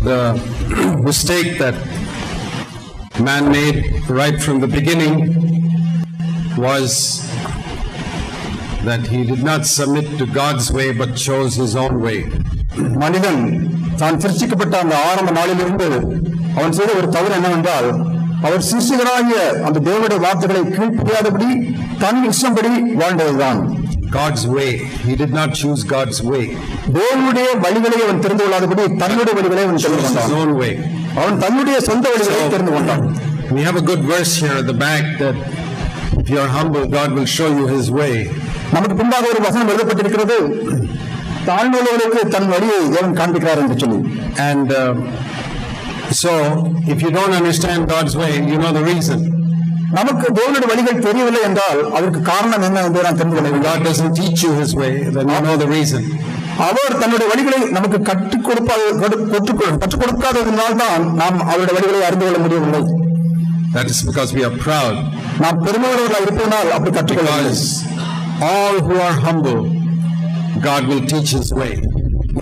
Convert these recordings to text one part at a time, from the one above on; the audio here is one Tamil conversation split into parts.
The mistake that man made right from the beginning was that he did not submit to God's way but chose his own way. மனிதன் தான் சிருஷ்டிக்கப்பட்ட அந்த ஆரம்ப நாளிலிருந்து அவன் செய்த ஒரு தவறு என்னவென்றால், அவர் சிருஷ்டிகராகிய அந்த தேவனுடைய வார்த்தைகளை கீழ்ப்படியாதபடி தன் இஷ்டப்படி வாழ்ந்ததுதான். God's way. He did not choose God's way. தேவனுடைய வழிகளை அவன் தெரிந்து கொள்ளாதபடி தன்னுடைய வழிகளை அவன் தெரிந்து கொண்டான். His own way. அவன் தன்னுடைய சொந்த வழிகளை தெரிந்து கொண்டான். We have a good verse here at the back that if you are humble, God will show you his way. நமக்கு பின்பாக ஒரு வசனம் எழுதப்பட்டிருக்கிறது, தாழ்மையுள்ளவர்களுக்கு தன் வழியை தேவன் காண்பிக்கிறார் என்று சொல்லி. And so if you don't understand God's way, you know the reason. நமக்கு தேவனுடைய வழிகள் தெரியவில்லை என்றால் அதற்கு காரணம் என்ன என்று நான் தெரிந்து கொள்ள வேண்டும். God doesn't teach you his way, then you know the reason. அவர் தன்னுடைய வழிகளை நமக்கு கற்றுக் கொடுக்காததினால் தான் நாம் அவருடைய வழிகளை அறிந்து கொள்ள முடியவில்லை. That is because we are proud. நாம் பெருமையுள்ளவர்களாக இருப்பதனால் அப்படி கற்றுக்கொள்ளவில்லை. All who are humble, God will teach his way.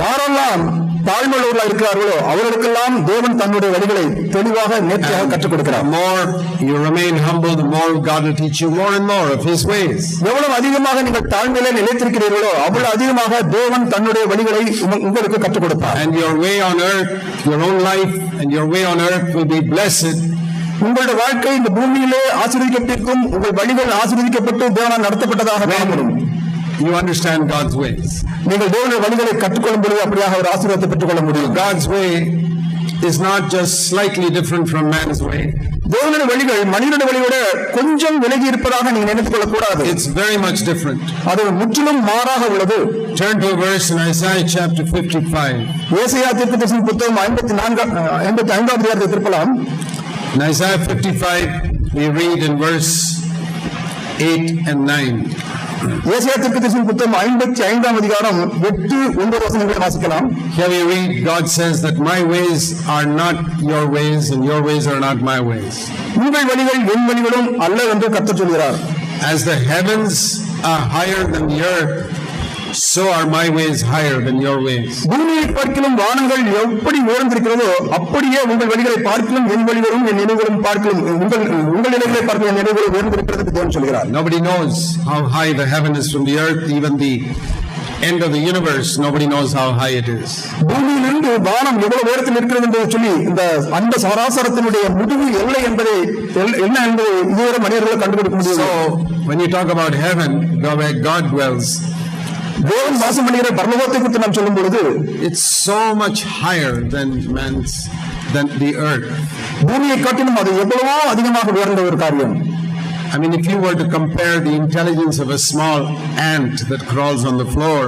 யாரெல்லாம் தாழ்மையுள்ளவர்களாக இருக்கிறார்களோ அவர்களுக்கெல்லாம் தேவன் தன்னுடைய வழிகளை தெளிவாக நேர்த்தியாக கற்றுக் கொடுக்கிறார். The more you remain humble, the more God will teach you more and more of his ways. எவ்வளவு அதிகமாக நீங்கள் தாழ்மையிலே நிலைத்திருக்கிறீர்களோ அவ்வளவு அதிகமாக தேவன் தன்னுடைய வழிகளை உங்களுக்கு கற்றுக் கொடுப்பார். And your way on earth, your own life and your way on earth will be blessed. உங்களுடைய வாழ்க்கை இந்த பூமியிலே ஆசீர்வதிக்கப்பட்டிருக்கும், உங்கள் வழிகள் ஆசீர்வதிக்கப்பட்டு தேவனால் நடத்தப்பட்டதாக காணப்படும். You understand God's ways. நீங்கள் தேவனுடைய வழிகளை கற்றுக்கொள்ளும் பொழுது அப்படியாக ஒரு ஆசீர்வாதத்தை பெற்றுக்கொள்ள முடியும். God's way is not just slightly different from man's way. தேவனுடைய வழிகள் மனிதனுடைய வழியோட கொஞ்சம் விலகி இருப்பதாக நீங்க நினைத்துக் கொள்ளக்கூடாது. It's very much different. அது முற்றிலும் மாறாக உள்ளது. Turn to a verse in Isaiah chapter 55. ஏசாயா தீர்க்கதரிசியின் புத்தகம் 55வது அதிகாரத்தை திருப்பலாம். In Isaiah 55 we read in verse 8 and 9. ஏசாயா தீர்க்கதரிசியின் புத்தகம் 55வது அதிகாரம் 8-9 வசனங்களை வாசிக்கலாம். Here we read, God says that my ways are not your ways and your ways are not my ways. உங்கள் வழிகள் என் வழிகளும் அல்ல என்று கர்த்தர் சொல்கிறார். As the heavens are higher than the earth, so are my ways higher than your ways. பூமியை பார்க்கிலும் வானங்கள் எப்படி உயர்ந்திருக்கிறதோ அப்படியே உங்கள் வழிகளை பார்க்கிலும் என் வழிகளும் என் நினைவுகளும் பார்க்கிலும் உங்கள் நினைவுகளை பார்க்கிலும் என் நினைவுகளும் உயர்ந்திருக்கிறது தேவன் சொல்கிறார். Nobody knows how high the heaven is from the earth, even the end of the universe, nobody knows how high it is. பூமியிலிருந்து வானம் எவ்வளவு உயரத்தில் இருக்கிறது என்று சொல்லி இந்த அந்த சராசரத்தினுடைய முடிவு எல்லை என்பதை என்ன என்பதை இதுவரை மனிதர்கள் கண்டுபிடிக்க முடியும். So when you talk about heaven, where God dwells, தேவன் வாசம் பண்ணுகிற பரலோகத்தை குறித்து நாம் சொல்லும் பொழுது it's so much higher than the earth. பூமியை காட்டிலும் அது எவ்வளவோ அதிகமாக உயர்ந்த ஒரு காரியம். I mean, if you were to compare the intelligence of a small ant that crawls on the floor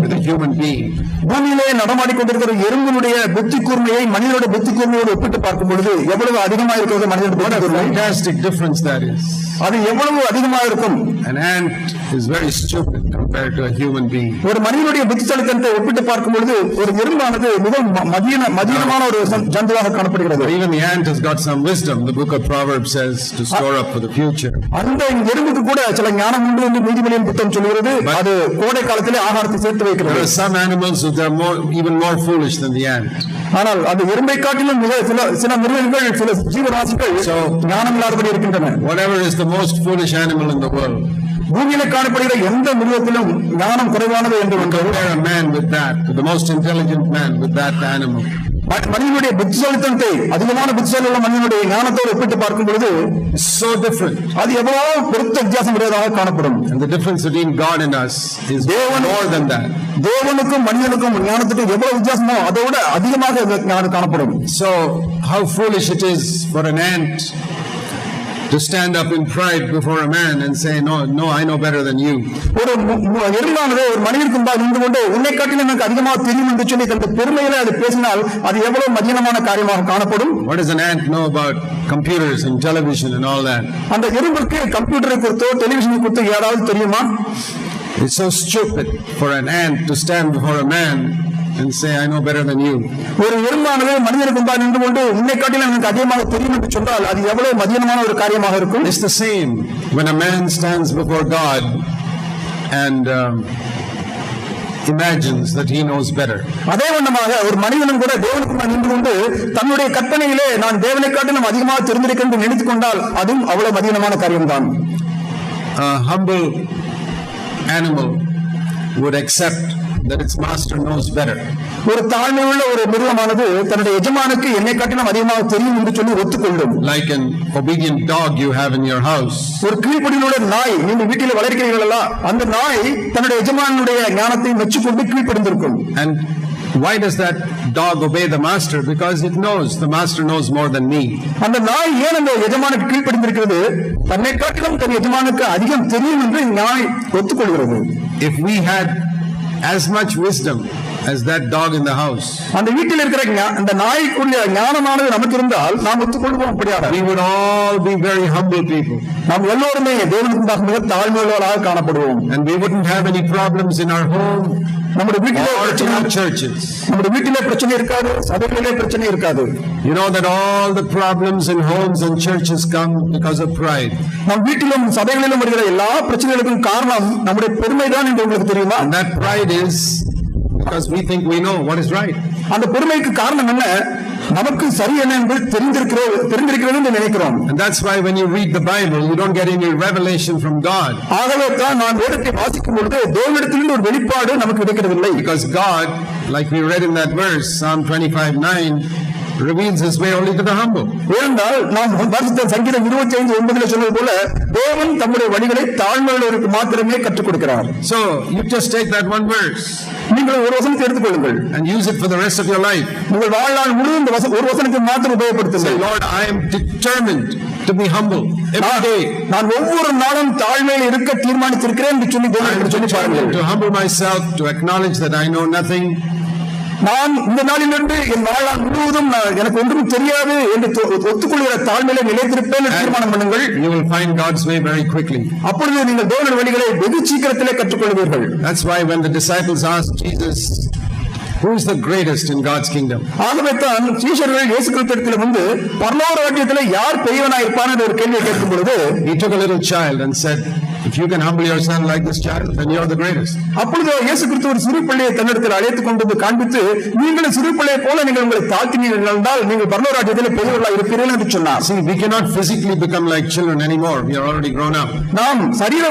with a human being, பூமியிலே நடமாடிக்கொண்டிருக்கிற எறும்பினுடைய புத்தி கூர்மையை மனிதனுடைய புத்தி கூர்மையோடு ஒப்பிட்டு பார்க்கும் பொழுது எவ்வளவு அதிகமாக இருக்கிறது மனிதனுடைய புத்தி கூர்மை. Fantastic difference that is. அது எவ்வளவு அதிகமாக இருக்கும். An ant is very stupid compared to a human being. ஒரு மனிதனுடைய புத்திசாலித்தனத்தை ஒப்பிட்டு பார்க்கும் பொழுது ஒரு எறும்பானது மிகவும் மதியமான ஒரு ஜந்துவாக காணப்படுகிறது. Even the ant has got some wisdom. The book of Proverbs says to store up for the future. அந்த எறும்புக்கு கூட சில ஞானம் உண்டு என்று நீதிமொழியின் புத்தகம் சொல்கிறது. அது கோடை காலத்திலே ஆகாரத்தை சேர்த்து வைக்கிறது. There are some animals that are even more foolish than the ant. ஆனால் அந்த எறும்பை காட்டிலும் சில மிருகங்கள் சில ஜீவராசிகள் ஞானம் இல்லாதபடி இருக்கின்றன. Whatever is the most foolish animal in the world, பூமியில காணப்படுகிற எந்த மிருகத்திலும் ஞானம் குறைவானது என்று compare a man with that, the most intelligent man with that animal. மனிதனுடைய புத்திசாலித்தனத்தை அதிகமான புத்திசாலி உள்ள மனிதனுடைய ஞானத்தோடு ஒப்பிட்டு பார்க்கும் பொழுது so different. அது எவ்வளவு பெருத்த வித்தியாசம் உடையதாக காணப்படும். And the difference between God and us is more than that. தேவனுக்கும் மனிதனுக்கும் ஞானத்துக்கும் எவ்வளவு வித்தியாசமோ அதோட அதிகமாக ஞானம் காணப்படும். So how foolish it is for an ant to stand up in pride before a man and say, no, I know better than you. ஒரு எறும்பானது ஒரு மனிதனுக்கு முன்பாக நின்று கொண்டு உன்னை காட்டிலும் எனக்கு அதிகமாக தெரியும் என்று சொல்லி தனது பெருமையில அது பேசினால் அது எவ்வளவு மதியமான காரியமாக காணப்படும். What does an ant know about computers and television and all that? அந்த எறும்புக்கு கம்ப்யூட்டரை குறித்தோ டெலிவிஷனை குறித்தோ ஏதாவது தெரியுமா? It's so stupid for an ant to stand before a man and say, I know better than you. ஒரு எறும்பானது மனிதனுக்கு முன்பாக நின்று கொண்டு உன்னை காட்டிலும் எனக்கு அதிகமாக தெரியும் என்று சொன்னால் அது எவ்வளவு மதியமான ஒரு காரியமாக இருக்கும். It's the same when a man stands before God and imagines that he knows better. அதே வண்ணமாக ஒரு மனிதனும் கூட தேவனுக்கு நின்று கொண்டு தன்னுடைய கற்பனையிலே நான் தேவனை காட்டிலும் அதிகமாக தெரிந்திருக்கிறேன் என்று நினைத்துக் கொண்டால் அதுவும் அவ்வளவு மதியமான காரியம்தான். A humble animal would accept that its master knows better. ஒரு தாழ்மையுள்ள ஒரு மிருகமானது தன்னுடைய எஜமானுக்கு என்னை காட்டிலும் அதிகமாக தெரியும் என்று சொல்லி ஒத்துக்கொள்ளும். Like an obedient dog you have in your house. ஒரு கீழ்ப்படியுள்ள நாய் நீங்கள் வீட்டில் வளர்க்கிறீர்களா, அந்த நாய் தன்னுடைய எஜமானுடைய ஞானத்தை மெச்சுக்கொண்டு கீழ்ப்படிந்திருக்கும். And why does that dog obey the master? Because it knows the master knows more than me. அந்த நாய் ஏன் அந்த எஜமானுக்கு கீழ்ப்படிந்திருக்கிறது? தன்னை காட்டிலும் தன் எஜமானுக்கு அதிகம் தெரியும் என்று நாய் ஒத்துக்கொள்கிறது. If we had as much wisdom as that dog in the house, அந்த வீட்டில் இருக்கிற அந்த நாய்க்குள்ள ஞானமானது நமக்கு இருந்தால் நாம் ஒத்துக்கொள்வோம். அப்படியாக we would all be very humble people. நாம் எல்லோருமே தேவனுக்கு முன்பாக மிக தாழ்மையுள்ளவர்களாக காணப்படுவோம். And we wouldn't have any problems in our home. நம்முடைய வீட்டிலே or in our churches. நம்முடைய வீட்டிலே பிரச்சனை இருக்காது, சபைகளிலே பிரச்சனை இருக்காது. You know that all the problems in homes and churches come because of pride. நம் வீட்டிலும் சபைகளிலும் வருகிற எல்லா பிரச்சனைகளுக்கும் காரணம் நம்முடைய பெருமைதான் என்று உங்களுக்கு தெரியுமா? And that pride is because we think we know what is right. அந்த பெருமைக்கு காரணம் என்ன? நமக்கு சரி என்ன என்று தெரிந்திருக்கிறது என்று நினைக்கிறோம். And that's why when you read the Bible you don't get any revelation from God. ஆகவே தான் நான் வேதத்தை வாசிக்கும் பொழுது தேவனிடத்திலிருந்து ஒரு வெளிப்பாடு நமக்கு கிடைக்கிறதில்லை. Because God, like we read in that verse Psalm 25:9, reveals his way only to the humble. ஏனென்றால் நாம் வாசித்த சங்கீதம் 25:9 சொன்னது போல தேவன் தம்முடைய வழிகளை தாழ்மையுள்ளவருக்கு மாத்திரமே கற்றுக் கொடுக்கிறார். So you just take that one verse நீங்கள் ஒரு வசனத்தை எடுத்துக்கொள்ளுங்கள் and use it for the rest of your life. உங்கள் வாழ்நாள் முழுவதும் இந்த ஒரு வசனத்தை மாத்திரம் உபயோகப்படுத்துங்கள். Say, Lord, I am determined to be humble every day. நான் ஒவ்வொரு நாளும் தாழ்மையில் இருக்க தீர்மானித்திருக்கிறேன் என்று சொல்லி தேவனுக்கு சொல்லி பாருங்கள். To humble myself, to acknowledge that I know nothing. நான் இந்த நாளிலிருந்து என் வாழ்நாள் முழுவதும் எனக்கு ஒன்றும் தெரியாது என்று ஒத்துக்கொள்கிற தாழ்மையில நிலைத்திருப்பேன் என்று தீர்மானம் பண்ணுங்கள். You will find God's way very quickly. அப்பொழுது நீங்கள் தேவனுடைய வழிகளை வெகு சீக்கிரத்திலே கற்றுக்கொள்வீர்கள். That's why when the disciples asked Jesus, who is the greatest in God's kingdom? ஆகவே தான் சீஷர்கள் இயேசு கிறிஸ்துவிடத்தில் வந்து பரலோக ராஜ்யத்திலே யார் பெரியவனாய் இருப்பான் என்ற ஒரு கேள்வியை கேட்கும் பொழுது he took a little child and said, if you can humble yourself like this child, then you are the greatest. அப்பொழுது இயேசு கிறிஸ்து ஒரு சிறு பிள்ளையை தன்னிடத்தில் அழைத்துக் கொண்டு வந்து காண்பித்து, நீங்கள் சிறு பிள்ளையை போல நீங்கள் உங்களை தாழ்த்தினீர்கள் என்றால் நீங்கள் பரலோக ராஜ்யத்திலே பெரியவர்களாக இருப்பீர்கள் என்று சொன்னார். See, we cannot physically become like children anymore. We are already grown up. நாம் சரீர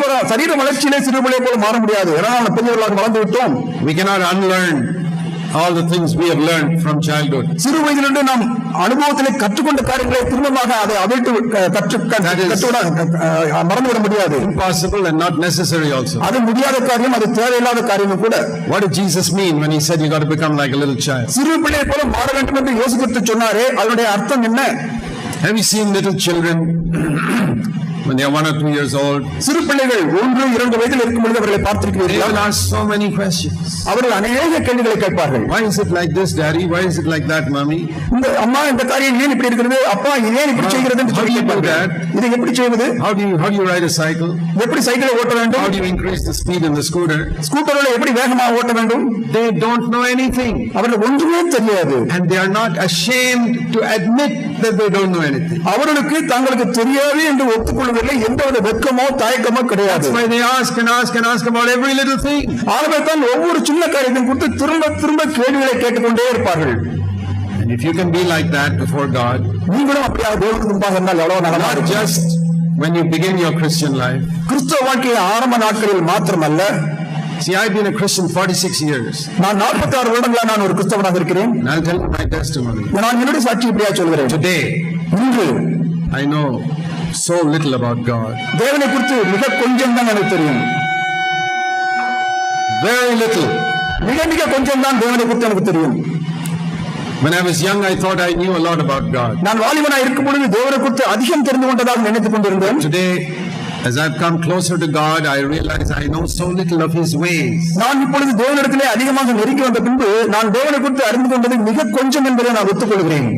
வளர்ச்சியிலே சிறு பிள்ளையை போல மாற முடியாது. ஏனால் நாம் பெரியவர்களாக வளர்ந்து விட்டோம். We cannot unlearn all the things we have learned from childhood. சிறு வயதிலிருந்து நாம் அனுபவத்திலே கற்றுக்கொண்ட காரியங்களை திரும்பமாக அதை அவிழ்த்து மறந்துவிட முடியாது. Impossible and not necessary also. அது முடியாத காரியம், அது தேவையில்லாத காரியம் கூட. What did Jesus mean when he said you got to become like a little child? சிறு பிள்ளையை போல மாற வேண்டும் என்று இயேசு கிறிஸ்து சொன்னாரே, அதனுடைய அர்த்தம் என்ன? Have you seen little children when they are 1 or 2 years old? சிறு பிள்ளைகள் 1-2 வயதில் இருக்கும் பொழுது அவர்களை பார்த்திருக்கிறீர்கள். They will ask so many questions. அவர்கள் அநேக கேள்விகளை கேட்பார்கள். Why is it like this, Daddy? Why is it like that, Mommy? இந்த அம்மா இந்த காரியம் ஏன் இப்படி இருக்கிறது, அப்பா ஏன் இப்படி செய்கிறது என்று சொல்லி கேட்பார்கள். இதை எப்படி செய்வது? How do you ride a cycle? எப்படி சைக்கிளை ஓட்ட வேண்டும்? How do you increase the speed in the scooter? ஸ்கூட்டர்களை எப்படி வேகமாக ஓட்ட வேண்டும்? They don't know anything. அவர்கள் ஒன்றுமே தெரியாது. And they are not ashamed to admit that they don't know anything. அவர்களுக்கு தங்களுக்கு தெரியாது என்று ஒத்துக்கொள்வதில்லை. எந்தவித வெட்கமோ தயக்கமோ கிடையாது. That's why they ask and ask and ask about every little thing. ஆகவே தான் ஒவ்வொரு சின்ன காரியத்தையும் குறித்து திரும்ப திரும்ப கேள்விகளை கேட்டுக்கொண்டே இருப்பார்கள். And if you can be like that before God, நீங்களும் அப்படியாக தேவனுக்கு முன்பாக இருந்தால் எவ்வளவு நல்லா not just when you begin your Christian life. கிறிஸ்தவ வாழ்க்கையின் ஆரம்ப நாட்களில் மாத்திரமல்ல. See, I've been a Christian 46 years. நான் 46 வருடங்களாக நான் ஒரு கிறிஸ்தவனாக இருக்கிறேன். And I'll tell you my testimony. நான் என்னுடைய சாட்சி இப்படியா சொல்கிறேன். Today, இன்று I know so little about God. தேவனை குறித்து மிக கொஞ்சம் தான் எனக்கு தெரியும். Very little. மிக கொஞ்சம் தான் தேவனை குறித்து எனக்கு தெரியும். When I was young, I thought I knew a lot about God. நான் வாலிபனாக இருக்கும் பொழுது தேவனை குறித்து அதிகம் தெரிந்து கொண்டதாக நினைத்துக் கொண்டிருந்தேன். Today, as I've come closer to God, I realize I know so little of His ways. நான் இப்பொழுது தேவனிடத்திலே அதிகமாக நெருங்கி வந்த பின்பு நான் தேவனை குறித்து அறிந்து கொண்டது மிக கொஞ்சம் என்பதை நான் ஒத்துக்கொள்கிறேன்.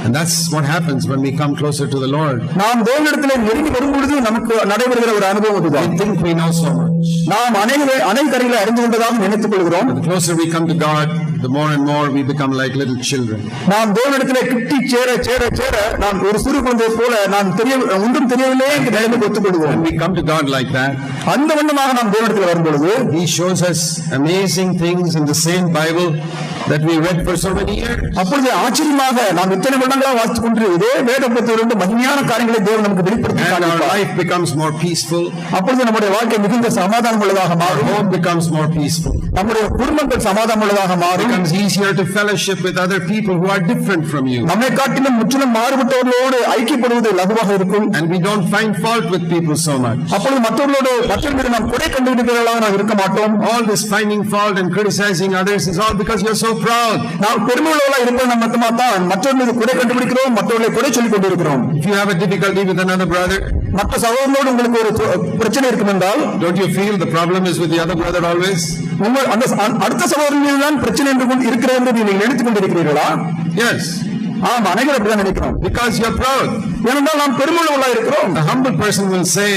And that's what happens when we come closer to the Lord. நாம் தேவனிடத்திலே நெருங்கி வரும் பொழுது நமக்கு நடைபெறுகிற ஒரு அனுபவம் இதுதான். We think we know so much. நாம் அநேக காரியங்களை அறிந்து கொண்டதாக நினைத்துக் கொள்கிறோம். The closer we come to God, the more and more we become like little children. நாம் தேவனிடத்திலே கிட்டி சேர சேர சேர நாம் ஒரு சிறு குழந்தை போல நாம் ஒன்றும் தெரியவில்லை என்ற நிலைமைக்கு ஒத்துக்கொள்வோம். When we come to God like that, அந்த வண்ணமாக நாம் தேவனிடத்தில் வரும்பொழுது He shows us amazing things in the same Bible that we read for so many years. அப்பொழுது ஆச்சரியமாக நாம் இத்தனை வருடங்களாக வாசித்துக் கொண்டு இதே வேத புத்தகத்திலிருந்து மகிமையான காரியங்களை தேவன் நமக்கு வெளிப்படுத்தி And our காண்பிப்பார். life becomes more peaceful. அப்பொழுது நம்முடைய வாழ்க்கை மிகுந்த சமாதானம் உள்ளதாக Our மாறும். home becomes more peaceful. நம்முடைய குடும்பங்கள் சமாதானம் உள்ளதாக It மாறும். becomes easier to fellowship with other people who are different from you. நம்மை காட்டிலும் முற்றிலும் மாறுபட்டவர்களோடு ஐக்கியப்படுவது லகுவாக இருக்கும். And we don't find fault with people so much. அப்பொழுது மற்றவர்களோடு நாம் குறை கண்டுபிடிக்கிறவர்களாக நாம் இருக்க மாட்டோம். All this finding fault and criticizing others is all because you're so proud. நாம் பெருமையுள்ளவர்களாக இருப்பது நம்ம மட்டும்தான் மற்றவர்கள் மீது குறை கண்டுபிடிக்கிறோம், மற்றவர்களை குறை சொல்லிக் கொண்டிருக்கிறோம். If you have a difficulty with another brother, மற்ற சகோதரனோடு உங்களுக்கு ஒரு பிரச்சனை இருக்கும் என்றால், don't you feel the problem is with the other brother always? அந்த அடுத்த சகோதரன் மீதுதான் பிரச்சனை இருக்கிறது என்று நீங்கள் நினைத்துக் கொண்டிருக்கிறீர்களா? Yes. ஆம், அனைவரும் அப்படிதான் நினைக்கிறோம். Because you're proud. ஏனென்றால் நாம் பெருமையுள்ளவர்களாக இருக்கிறோம். A humble person will say,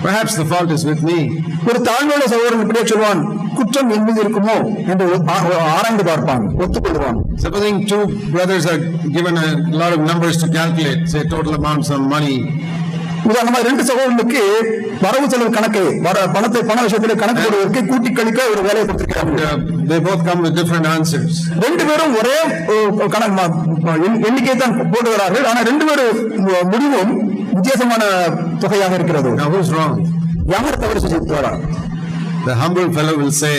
perhaps the fault is with me. ஒரு தாழ்மையுள்ள சகோதரன் இப்படியே சொல்வான், குற்றம் என் மீது இருக்குமோ என்று ஆராய்ந்து பார்ப்பான், ஒத்துக்கொள்வான். Supposing two brothers are given a lot of numbers to calculate, say total amounts of money. உதாரணமா ரெண்டு சகோதரனுக்கு வரவு செலவு கணக்கை பண விஷயத்திலே கணக்கு போடுவதற்கு கூட்டி கழிக்க ஒரு வேலையை கொடுத்திருக்கிறாங்க. They both come with different answers. ரெண்டு பேரும் ஒரே எண்ணிக்கை தான் போடுகிறார்கள், ஆனா ரெண்டு பேரும் முடிவும் வித்தியாசமான தொகையாக இருக்கிறது. Now who's wrong? யார் தவறு செஞ்சிருக்கிறாரா? The humble fellow will say,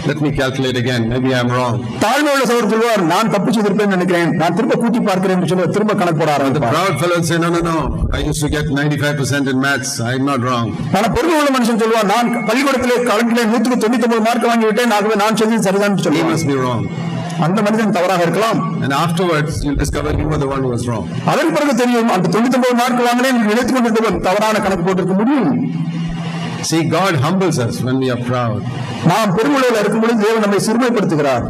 let me calculate again, maybe I'm wrong. தாழ்மையுள்ள சகோதரர் சொல்வார், நான் தப்பு செய்திருப்பேன் நினைக்கிறேன், நான் திரும்ப கூட்டி பார்க்கிறேன் என்று சொல்லி திரும்ப கணக்கு போட The ஆரம்பிப்பார். proud fellow will say, no, I used to get 95% in maths, I'm not wrong. ஆனா பொறுமையுள்ள மனுஷன் சொல்வார், நான் பள்ளிக்கூடத்திலே கணக்கிலே 199 மார்க் வாங்கி விட்டேன், ஆகவே நான் செய்தது சரிதான் என்று He சொல்லுவார். must be wrong. அந்த மனிதன் தவறாக இருக்கலாம். And afterwards, you'll discover you were the one who was wrong. அதன் பிறகு தெரியும், அந்த 99 மார்க் வாங்கினேன் நினைத்துக் கொண்டிருந்தவன் தவறான கணக்கு போட்டிருக்க முடியும். See, God humbles us when we are proud. நாம் பெருமையுள்ளவர்களாக இருக்கும் பொழுது தேவன் நம்மை சிறுமைப்படுத்துகிறார்.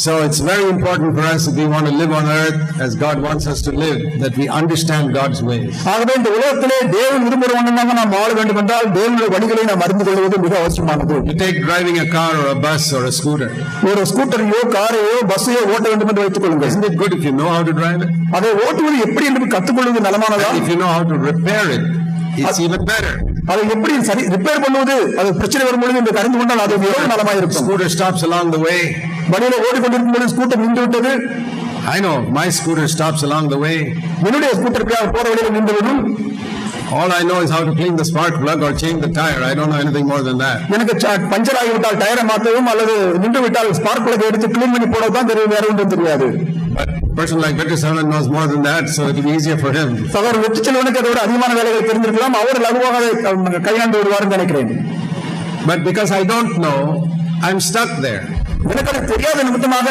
So it's very important for us, if we want to live on earth as God wants us to live, that we understand God's ways. ஆகவே இந்த உலகத்திலே தேவன் விரும்புகிற வண்ணமாக நாம் வாழ வேண்டும் என்றால் தேவனுடைய வழிகளை நாம் அறிந்து கொள்வது மிக அவசியமானது. You take driving a car or a bus or a scooter. ஒரு ஸ்கூட்டரையோ காரையோ பஸ்ஸையோ ஓட்ட வேண்டும் என்று வைத்துக் கொள்ளுங்கள். Isn't it good if you know how to drive it? அதை ஓட்டுவது எப்படி என்று கற்றுக்கொள்வது நலமானதா? And if you know how to repair it, it's even better. அதை எப்படி சரி ரிப்பேர் பண்ணுவது, அது பிரச்சனை வரும்பொழுது என்று அறிந்து கொண்டால் அது மிகவும் நலமாயிருக்கும். Scooter stops along the way. வழியில ஓடிக்கொண்டிருக்கும் பொழுது ஸ்கூட்டர் நின்று விட்டது. I know my scooter stops along the way. என்னுடைய ஸ்கூட்டர் போற வழியில் நின்றுவிடும். All I know is how to clean the spark plug or change the tire. I don't know anything more than that. எனக்கு பஞ்சர் ஆகிவிட்டால் டயரை மாற்றவும் அல்லது நின்று விட்டால் ஸ்பார்க் பிளக் எடுத்து கிளீன் பண்ணி போடத்தான் தெரியும், வேற ஒன்றும் தெரியாது. But a person like Victor Selman knows more than that, so it will be easier for him. சகோதரர் வெற்றி செல்வனுக்கு அதோட அதிகமான வேலைகள் தெரிந்திருக்கலாம், அவர் லகுவாக அதை கையாண்டு வருவார் நினைக்கிறேன். But because I don't know, I'm stuck there. எனக்கு அது தெரியாத நிமித்தமாக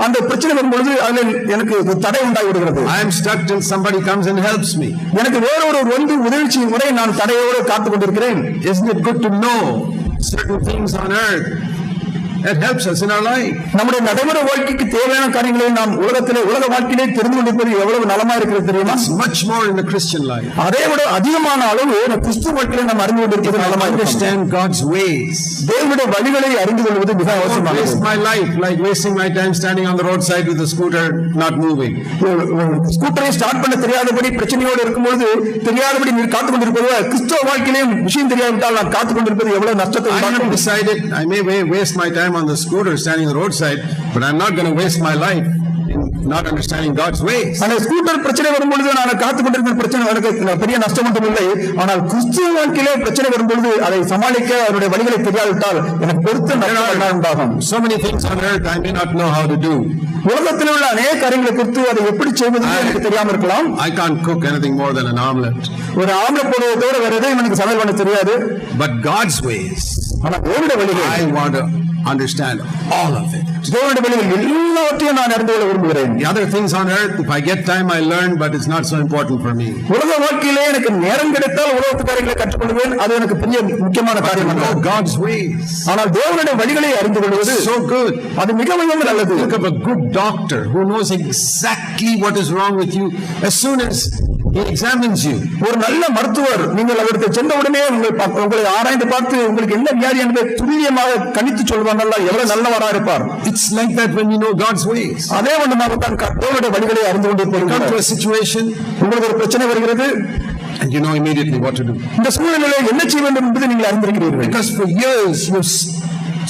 அந்த பிரச்சனை வரும்பொழுது அதில் எனக்கு தடை உண்டாகி விடுகிறது. I am stuck till somebody comes and helps me. எனக்கு வேறொரு உதவி செய்யும் முறை நான் தடையோடு காத்துக் கொண்டிருக்கிறேன். Isn't it good to know certain things on earth that helps us in our life? நம்முடைய நடைமுறை வாழ்க்கைக்கு தேவையான காரியங்களை நாம் உலக வாழ்க்கையிலே தெரிந்து கொண்டிருப்பது எவ்வளவு நலமா இருக்கிறது தெரியுமா? Much more in the Christian life. அதே விட அதிகமான அளவு கிறிஸ்துவ வாழ்க்கையிலே நாம் அறிந்து கொண்டிருப்பது நலமா இருக்கும். Understand God's ways. தேவனுடைய வழிகளை அறிந்து கொள்வது மிக அவசியமானது. Waste my life like wasting my time standing on the roadside with the scooter not moving. ஸ்கூட்டரை ஸ்டார்ட் பண்ண தெரியாதபடி பிரச்சனையோடு இருக்கும்போது தெரியாதபடி நீ காத்துக் கொண்டிருப்பது கிறிஸ்துவ வாழ்க்கையிலும் விஷயம் தெரியாவிட்டால் நான் காத்துக் கொண்டிருப்பது எவ்வளவு நஷ்டத்தை I have decided I may waste my time on the scooter standing on the roadside, but I'm not going to waste my life in not understanding God's ways. அந்த ஸ்கூட்டர் பிரச்சனை வரும்பொழுது நான் காத்துக் கொண்டிருக்கிற பிரச்சனை எனக்கு பெரிய நஷ்டம் ஒன்றும் இல்லை. ஆனால் கிறிஸ்துவ வாழ்க்கையிலே பிரச்சனை வரும்பொழுது அதை சமாளிக்க அவருடைய வழிகளை தெரியாவிட்டால் எனக்கு பொறுத்த நஷ்டம் உண்டாகும். So many things on earth I may not know how to do. உலகத்தில் உள்ள அநேக காரியங்களை குறித்து அதை எப்படி செய்வது எனக்கு தெரியாம இருக்கலாம். I can't cook anything more than an omelette. ஒரு ஆம்லெட் போடுவதை தவிர வேற எதையும் எனக்கு சமையல் பண்ண தெரியாது. But God's ways, ஆனா தேவனுடைய வழிகள் I want to understand all of it. தேவனுடைய வழிகள் எல்லாவற்றையும் நான் அறிந்து கொள்ள விரும்புகிறேன். The other things on earth, if I get time, I learn, but it's not so important for me. உலக வாழ்க்கையிலே எனக்கு நேரம் கிடைத்தால் உலகத்து காரியங்களை கற்றுக்கொள்வேன், அது எனக்கு பெரிய முக்கியமான காரியம் அல்ல. God's ways, ஆனால் தேவனுடைய வழிகளை அறிந்து கொள்வது so good. அது மிக மிக நல்லது. Look up a good doctor who knows exactly what is wrong with you. As soon as He examines you. ஒரு நல்ல மருத்துவர் நீங்கள் அவருக்கு சென்றவுடனே உங்களை ஆராய்ந்து பார்த்து உங்களுக்கு என்ன வியாதி என்பதை துல்லியமாக கணித்து சொல்வாங்கல்ல, எவ்வளவு நல்லவரா இருப்பார். It's like that when you know God's ways. அதே வண்ணமாக தான் தேவனுடைய வழிகளை அறிந்து கொண்டே Come to போகிறீர்கள். a situation உங்களுக்கு ஒரு பிரச்சனை வருகிறது, and you know immediately what to do. இந்த சூழ்நிலையில என்ன செய்ய வேண்டும் என்பதை நீங்கள் அறிந்திருக்கிறீர்கள். Because for years you've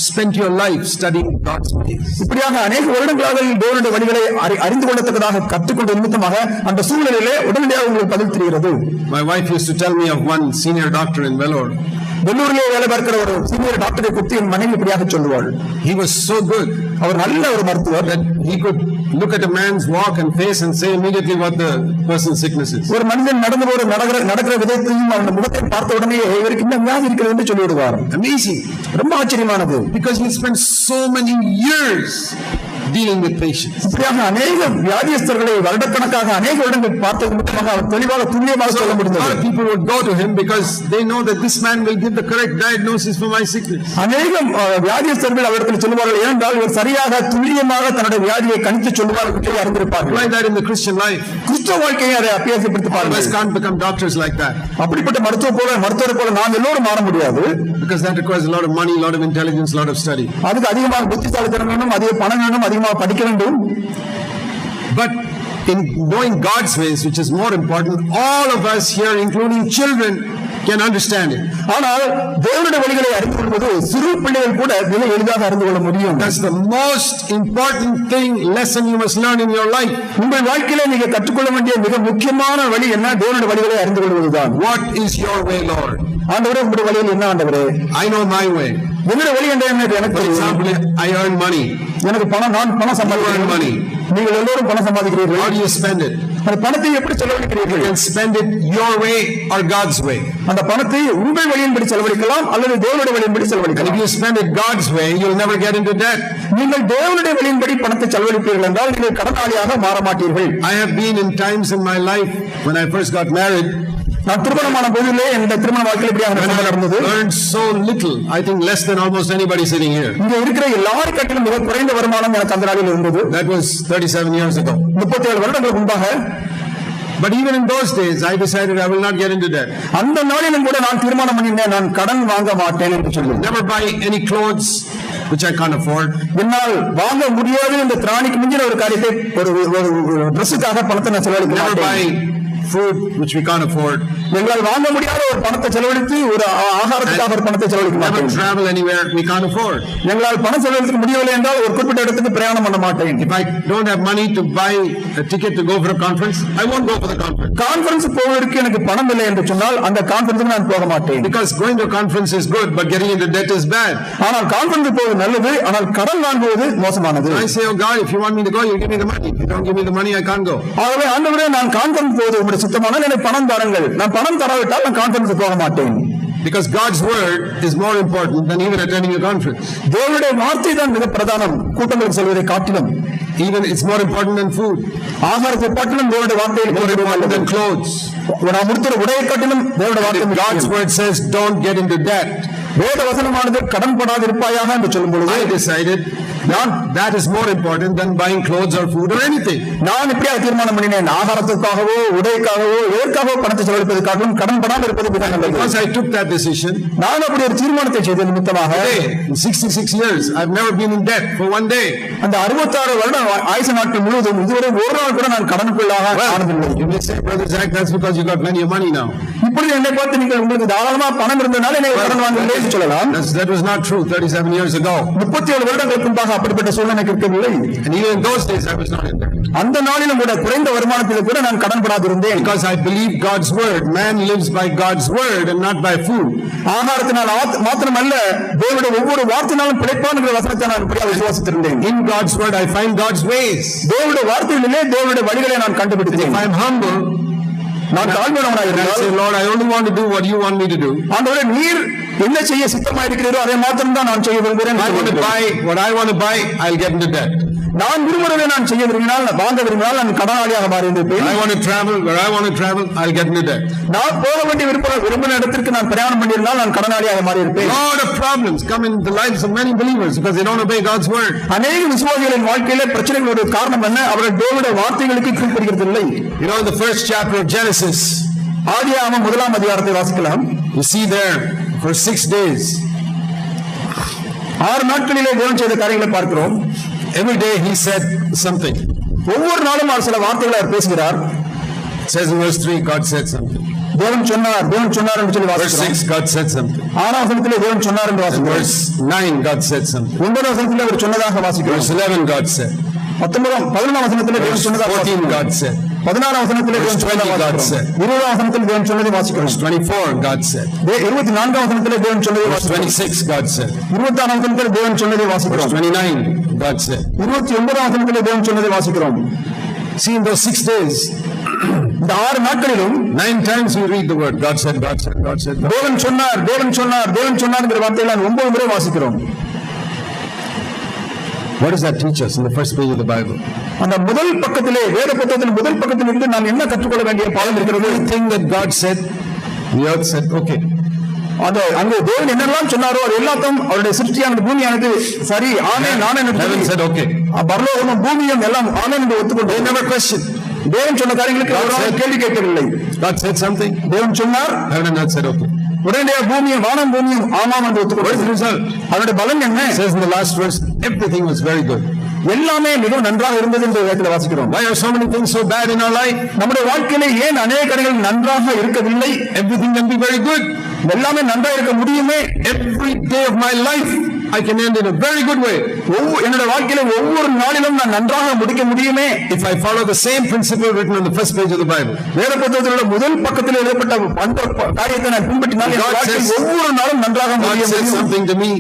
spent your life studying God's ways. இப்படியாக அநேக வருடங்களாக தேவனுடைய வழிகளை அறிந்து கொள்ளத்தக்கதாக கற்றுக்கொண்ட நிமித்தமாக அந்த சூழ்நிலையிலே உடனடியாக உங்களுக்கு பதில் தெரிகிறது. My wife used to tell me of one senior doctor in Vellore. வெள்ளூரிலே வேலை பார்க்கிற ஒரு சீனியர் டாக்டரை குறித்து என் மனைவி இப்படியாக சொல்லுவாள். He was so good. அவர் நல்ல ஒரு மருத்துவர். That he could look at a man's walk and face and say immediately what the person's sickness is. ஒரு மனிதன் நடக்கிற விதத்தையும் அவன் முகத்தை பார்த்த உடனே இவருக்கு என்ன வியாதி இருக்கிறது என்று சொல்லிவிடுவார். Amazing. ரொம்ப ஆச்சரியமானது. Because he spent so many years dealing with patients. இப்படியாக அநேக வியாதியஸ்தர்களை வருடக்கணக்காக அநேக வருடங்கள் பார்த்தது நிமித்தமாக அவர் தெளிவாக துல்லியமாக சொல்ல A lot முடிந்தது. of people would go to him because they know that this man will give the correct diagnosis for my sickness. அநேக வியாதியஸ்தர்கள் அவரிடத்தில் சொல்லுவார்கள், ஏனென்றால் இவர் சரியாக துல்லியமாக தன்னுடைய வியாதியை கணித்து சொல்லுவார் என்று அறிந்திருப்பார்கள். Like that in the Christian life. கிறிஸ்தவ வாழ்க்கையை அதை அபியாசப்படுத்தி All of us பாருங்கள். can't become doctors like that. அப்படிப்பட்ட மருத்துவரை போல நாம் எல்லோரும் மாற முடியாது. Because that requires a lot of money, a lot of intelligence, a lot of study. அதுக்கு அதிகமாக புத்திசாலித்தனம் வேணும், அதிக பணம் வேணும், அதிகமாக படிக்க வேண்டும். But in knowing God's ways, which is more important, all of us here, including children, can understand it. ஆனால் தேவனுடைய வழிகளை அறிந்து கொள்வது சிறு பிள்ளைகள் கூட மிக எளிதாக அறிந்து கொள்ள முடியும். That's the most important lesson you must learn in your life. உங்கள் வாழ்க்கையில நீங்க கற்றுக்கொள்ள வேண்டிய மிக முக்கியமான வழி என்ன? தேவனுடைய வழிகளை அறிந்து கொள்வதுதான். What is your way, Lord? ஆண்டவரே, உங்களுடைய வழியில் என்ன ஆண்டவரே? I know my way. என்னுடைய வழி என்ன? எனக்கு For example, I earn money. எனக்கு நான் பணம் சம்பாதிக்கிறேன். money. நீங்கள் எல்லோரும் பணம் சம்பாதிக்கிறீர்கள். How do you spend it? அந்த பணத்தை எப்படி You செலவழிக்கிறீர்கள்? can spend it your way or God's way. அந்த பணத்தை உங்கள் வழியின்படி செலவழிக்கலாம் அல்லது தேவனுடைய வழியின்படி And if செலவழிக்கலாம். you spend it God's way, you'll never get into debt. நீங்கள் தேவனுடைய வழியின்படி பணத்தை செலவழிப்பீர்கள் என்றால் நீங்கள் கடனாளியாக மாற மாட்டீர்கள். I have been in times in my life when I first got married, நான் திருமணமான போதிலே என்னுடைய திருமண வாழ்க்கையில் இப்படியாக when I நடந்தது. earned so little, I think less than almost anybody sitting here. இங்க இருக்கிற எல்லாரும் கட்டிலும் மிக குறைந்த வருமானம் எனக்கு அந்த நாளில் இருந்தது. That was 37 years ago. 37 வருடங்களுக்கு முன்பாக. But even in those days, I decided I will not get into debt. அந்த நாளிலும் கூட நான் தீர்மானம் பண்ணினேன், நான் கடன் வாங்க மாட்டேன் என்று சொல்லி. Never buy any clothes which I can't afford. என்னால் வாங்க முடியாது என்ற திராணிக்கு மிஞ்சின ஒரு காரியத்தை ஒரு ட்ரெஸ்ஸுக்காக பணத்தை நான் செலவழிக்க Never மாட்டேன். buy food which we can't afford. எங்களால் வாங்க முடியாத ஒரு பணத்தை செலவழித்து ஒரு ஆகாரத்துக்காக ஒரு பணத்தை செலவழிக்க Never மாட்டேன். travel anywhere we can't afford. எங்களால் பணம் செலவழிக்க முடியவில்லை என்றால் ஒரு குறிப்பிட்ட இடத்துக்கு பிரயாணம் பண்ண மாட்டேன். If I don't have money to buy a ticket to go for a conference, I won't go for the conference. Conference போவதற்கு எனக்கு பணம் இல்லை என்று சொன்னால் அந்த கான்ஃபரன்ஸுக்கு நான் போக மாட்டேன். Because going to a conference is good, but getting into debt is bad. ஆனால் கான்ஃபரன்ஸ் போவது நல்லது, ஆனால் கடன் வாங்குவது மோசமானது. I say, oh God, if you want me to go, you give me the money. If you don't give me the money, I can't go. ஆகவே ஆண்டவரே, நான் கான்ஃபரன்ஸ் போவது உங்களுடைய சித்தமானால் எனக்கு பணம் தாருங்கள். நான் பணம் தராவிட்டால் நான் கான்ஃபரன்ஸ் போக மாட்டேன். Because God's word is more important than even attending a conference. தேவனுடைய வார்த்தை தான் மிக பிரதானம் கூட்டங்களுக்கு செல்வதை காட்டிலும். Even it's more important than food. ஆகாரத்தை காட்டிலும் தேவனுடைய வார்த்தையில் More important than clothes. நான் முடித்த உடையை காட்டிலும் தேவனுடைய வார்த்தை. God's word says don't get into debt. வேத வசனமானது கடன் படாதிருப்பாயாக என்று சொல்லும் பொழுது I decided that is more important than buying clothes or food or anything. நான் இப்படியாக தீர்மானம் பண்ணினேன், ஆகாரத்துக்காகவோ உடைக்காகவோ எதற்காகவோ பணத்தை செலவழிப்பதற்காகவும் கடன் படாமல் இருப்பது மிக நல்லது. Because I took that decision, நான் அப்படி ஒரு தீர்மானத்தை செய்த நிமித்தமாக in 66 years I've never been in debt for one day. அந்த 66 வருட ஆயுசு நாட்கள் முழுவதும் இதுவரை ஒரு நாள் கூட நான் கடனுக்குள்ளாக ஆனதில்லை. You may say, Brother Zach, that's because you got plenty of money now. இப்பொழுது என்னை பார்த்து நீங்கள் உங்களுக்கு தாராளமா பணம் இருந்தனால என்னை கடன் வாங்கவில்லை என்று சொல்லலாம். That was not true 37 years ago. 37 வருடங்களுக்கு முன்பாக அப்படிப்பட்ட சூழ்நிலை இருக்கவில்லை. And even in those days I was not in debt. அந்த நாளிலும் கூட குறைந்த வருமானத்தில் கூட நான் கடன் படாதிருந்தேன். Because I believe God's word. Man lives by God's word and not by food. ஆகாரத்தினால் மாத்திரமல்ல, தேவனுடைய ஒவ்வொரு வார்த்தையினாலும் பிழைப்பான் என்கிற வசனத்தை நான் இப்படியாக விசுவாசித்திருந்தேன். In God's word I find God's ways. தேவனுடைய வார்த்தைகளிலே தேவனுடைய வழிகளை நான் கண்டுபிடித்தேன். If I am humble, நான் தாழ்மையானவனாக இருந்தால், say, Lord, I only want to do what you want me to do. ஆண்டவரே, நீர் என்ன செய்ய சித்தமாக இருக்கிறீரோ அதை மாத்திரம் தான் நான் செய்ய விரும்புகிறேன். I want to buy what I want to buy, I'll get into debt. நான் விரும்புவதை நான் செய்ய விரும்பினால், வாங்க விரும்பினால் நான் கடனாளியாக மாறியிருப்பேன். I want to travel, where I want to travel, I'll get into debt. நான் போக வேண்டிய விரும்பின இடத்திற்கு நான் பிரயாணம் பண்ணியிருந்தால் நான் கடனாளியாக மாறியிருப்பேன். Lot of problems come in the lives of many believers because they don't obey God's word. அநேக விசுவாசிகளின் வாழ்க்கையில பிரச்சனைகளோட காரணம் என்ன? அவர்கள் தேவனுடைய வார்த்தைகளுக்கு கீழ்ப்படிகிறதில்லை. You know, in the first chapter of Genesis, ஆதியாகமம் 1ஆம் அதிகாரத்தை வாசிக்கலாம். you see there for 6 days, 6 நாட்களிலே தேவன் செய்த காரியங்களை பார்க்கிறோம். every day he said something. ஒவ்வொரு நாளும் அவர் சில வார்த்தைகளை அவர் பேசுகிறார். It says in verse 3, God said something. தேவன் சொன்னார் என்று சொல்லி Verse வாசிக்கிறோம். 6, God said something. 6ஆம் வசனத்திலே தேவன் சொன்னார் என்று வாசிக்கிறோம். Verse 9, God said something. 9ஆம் வசனத்திலே அவர் சொன்னதாக வாசிக்கிறோம். Verse 11, God said. 11ஆம் வசனத்திலே தேவன் Verse சொன்னதாக 14, வாசிக்கிறோம். God said. 16ஆம் வசனத்திலே தேவன் சொன்னதாக வாசிக்கிறோம். 20ஆம் வசனத்திலே தேவன் சொன்னதை வாசிக்கிறோம். Verse 24, God said. 24ஆம் வசனத்திலே தேவன் சொன்னதை Verse வாசிக்கிறோம். 26, God said. 26ஆம் வசனத்திலே தேவன் சொன்னதை Verse வாசிக்கிறோம். 29, God said. 29ஆம் வசனத்திலே தேவன் சொன்னதை வாசிக்கிறோம். See, in those 6 days, இந்த 6 நாட்களிலும் 9 times we read the word, God said, God said, God said. தேவன் சொன்னார், தேவன் சொன்னார், தேவன் சொன்னார் என்கிற வார்த்தையை 9 முறை வாசிக்கிறோம். What does that teach us in the first page of the Bible? அந்த முதல் பக்கத்திலே, வேத புத்தகத்தின் முதல் பக்கத்தில் இருந்து நாம் என்ன கற்றுக்கொள்ள வேண்டிய பாடம் இருக்கிறது? Everything that God said, the earth said, okay. அங்கே தேவன் என்னெல்லாம் சொன்னாரோ அது எல்லாத்தையும் அவருடைய சிருஷ்டியானது பூமியானது சரி ஆமென் ஆமென் என்று Heaven said, okay. பரலோகமும் பூமியும் எல்லாம் ஆமென் என்று ஒத்துக்கொண்டு They never questioned. தேவன் சொன்ன காரியங்களுக்கு அவரால் கேள்வி கேட்கவில்லை. God said something, தேவன் சொன்னார், heaven and earth said, okay. உடனே பூமியும் வானம் பூமியும் ஆமாம் என்று What is the ஒத்துக்கொண்டு result? அவருடைய பலன் என்ன? It says in the last verse, everything was very good. எல்லாமே மிகவும் நன்றாக இருந்தது என்று வேதத்தில் வாசிக்கிறோம். Why are so many things so bad in our life? நம்முடைய வாழ்க்கையிலே ஏன் அநேக காரியங்கள் நன்றாக இருக்கவில்லை? Everything can be very good. எல்லாமே நன்றாக இருக்க முடியுமே. Every day of my life, I can end in a very good way. என்னுடைய வாழ்க்கையில ஒவ்வொரு நாளிலும் நான் நன்றாக முடிக்க முடியுமே. If I follow the same principle written on the first page of the Bible. வேத புத்தகத்திலுள்ள முதல் பக்கத்தில் எழுதப்பட்ட அந்த காரியத்தை நான் பின்பற்றினால் என் வாழ்க்கையில் ஒவ்வொரு நாளும் நன்றாக God முடிய said முடியும். something to me,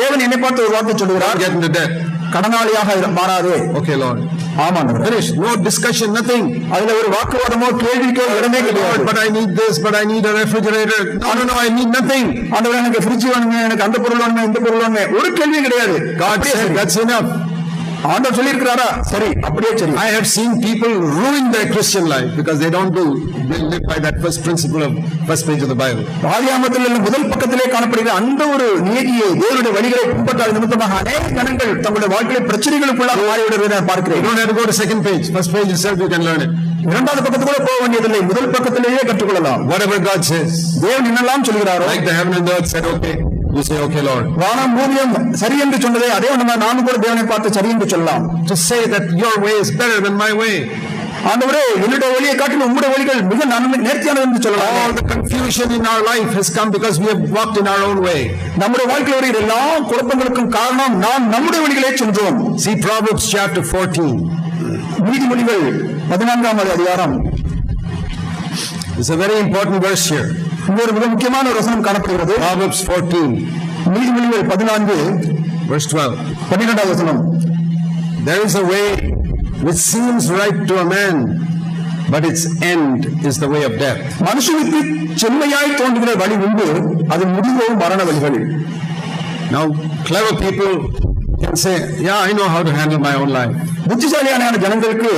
தேவன் என்னை பார்த்து ஒரு வார்த்தை சொல்கிறார், don't get into debt. கடனாளியாக மாறாதே. Okay, Lord. ஆமாம், Finish. No discussion, nothing. அதுல ஒரு வாக்குவாதமோ கேள்விக்கோ இடமே Lord, கிடையாது. but I need this, but I need a refrigerator. No, I need nothing. ஆண்டவரே, எனக்கு ஃப்ரிட்ஜ் வேணுமே, எனக்கு அந்த பொருள் வேணுமே, இந்த பொருள் வேணுமே, ஒரு கேள்வியும் கிடையாது. God said, that's enough. ஆண்டவர் சொல்லி இருக்கிறாரா? சரி, அப்படியே சரி. I have seen people ruin their Christian life because they live by that first principle of first page of the Bible. ஆதியாகமத்தில் உள்ள முதல் பக்கத்திலே காணப்படுகிற அந்த ஒரு நீதியை, தேவனுடைய வழிகளை பின்பற்றாத நிமித்தமாக அநேக ஜனங்கள் தங்களுடைய வாழ்க்கையில பிரச்சனைகளுக்குள்ளாக மாறிவிடுவதை நான் பார்க்கிறேன். You don't have to go to second page. First page itself you can learn it. இரண்டாவது பக்கத்துக்குள்ள போக வேண்டியதில்லை, முதல் பக்கத்திலேயே கற்றுக்கொள்ளலாம். Whatever God says, தேவன் என்னெல்லாம் சொல்கிறாரோ, like the heaven and the earth said, okay, you say, okay, Lord. வானம் பூமியும் சரி என்று சொன்னதே அதே நானும் கூட தேவனை பார்த்து சரி என்று சொல்லலாம். To say that your way is better than my way. ஆண்டவரே, என்னுடைய வழியை காட்டிலும் உம்முடைய வழிகள் மிக நேர்த்தியானது என்று சொல்லலாம். All the confusion in our life has come because we have walked in our own way. நம்முடைய வாழ்க்கையில் வருகிற எல்லா குழப்பங்களுக்கும் காரணம் நாம் நம்முடைய வழிகளே சென்றோம். See Proverbs chapter 14. நீதிமொழிகள் 14ஆம் அதிகாரம். It's a very important verse here. இங்கே ஒரு மிக முக்கியமான ஒரு வசனம் காணப்படுகிறது. Proverbs 14, நீதிமொழிகள் 14 verse 12. 12வது வசனம். There is a way which seems right to a man, but its end is the way of death. மனுஷனுக்கு செம்மையாய் தோன்றுகிற வழி உண்டு, அது முடிவோ மரண வழிகள். Now, clever people can say, yeah, I know how to handle my own life. புத்திசாலியான ஜனங்களுக்கு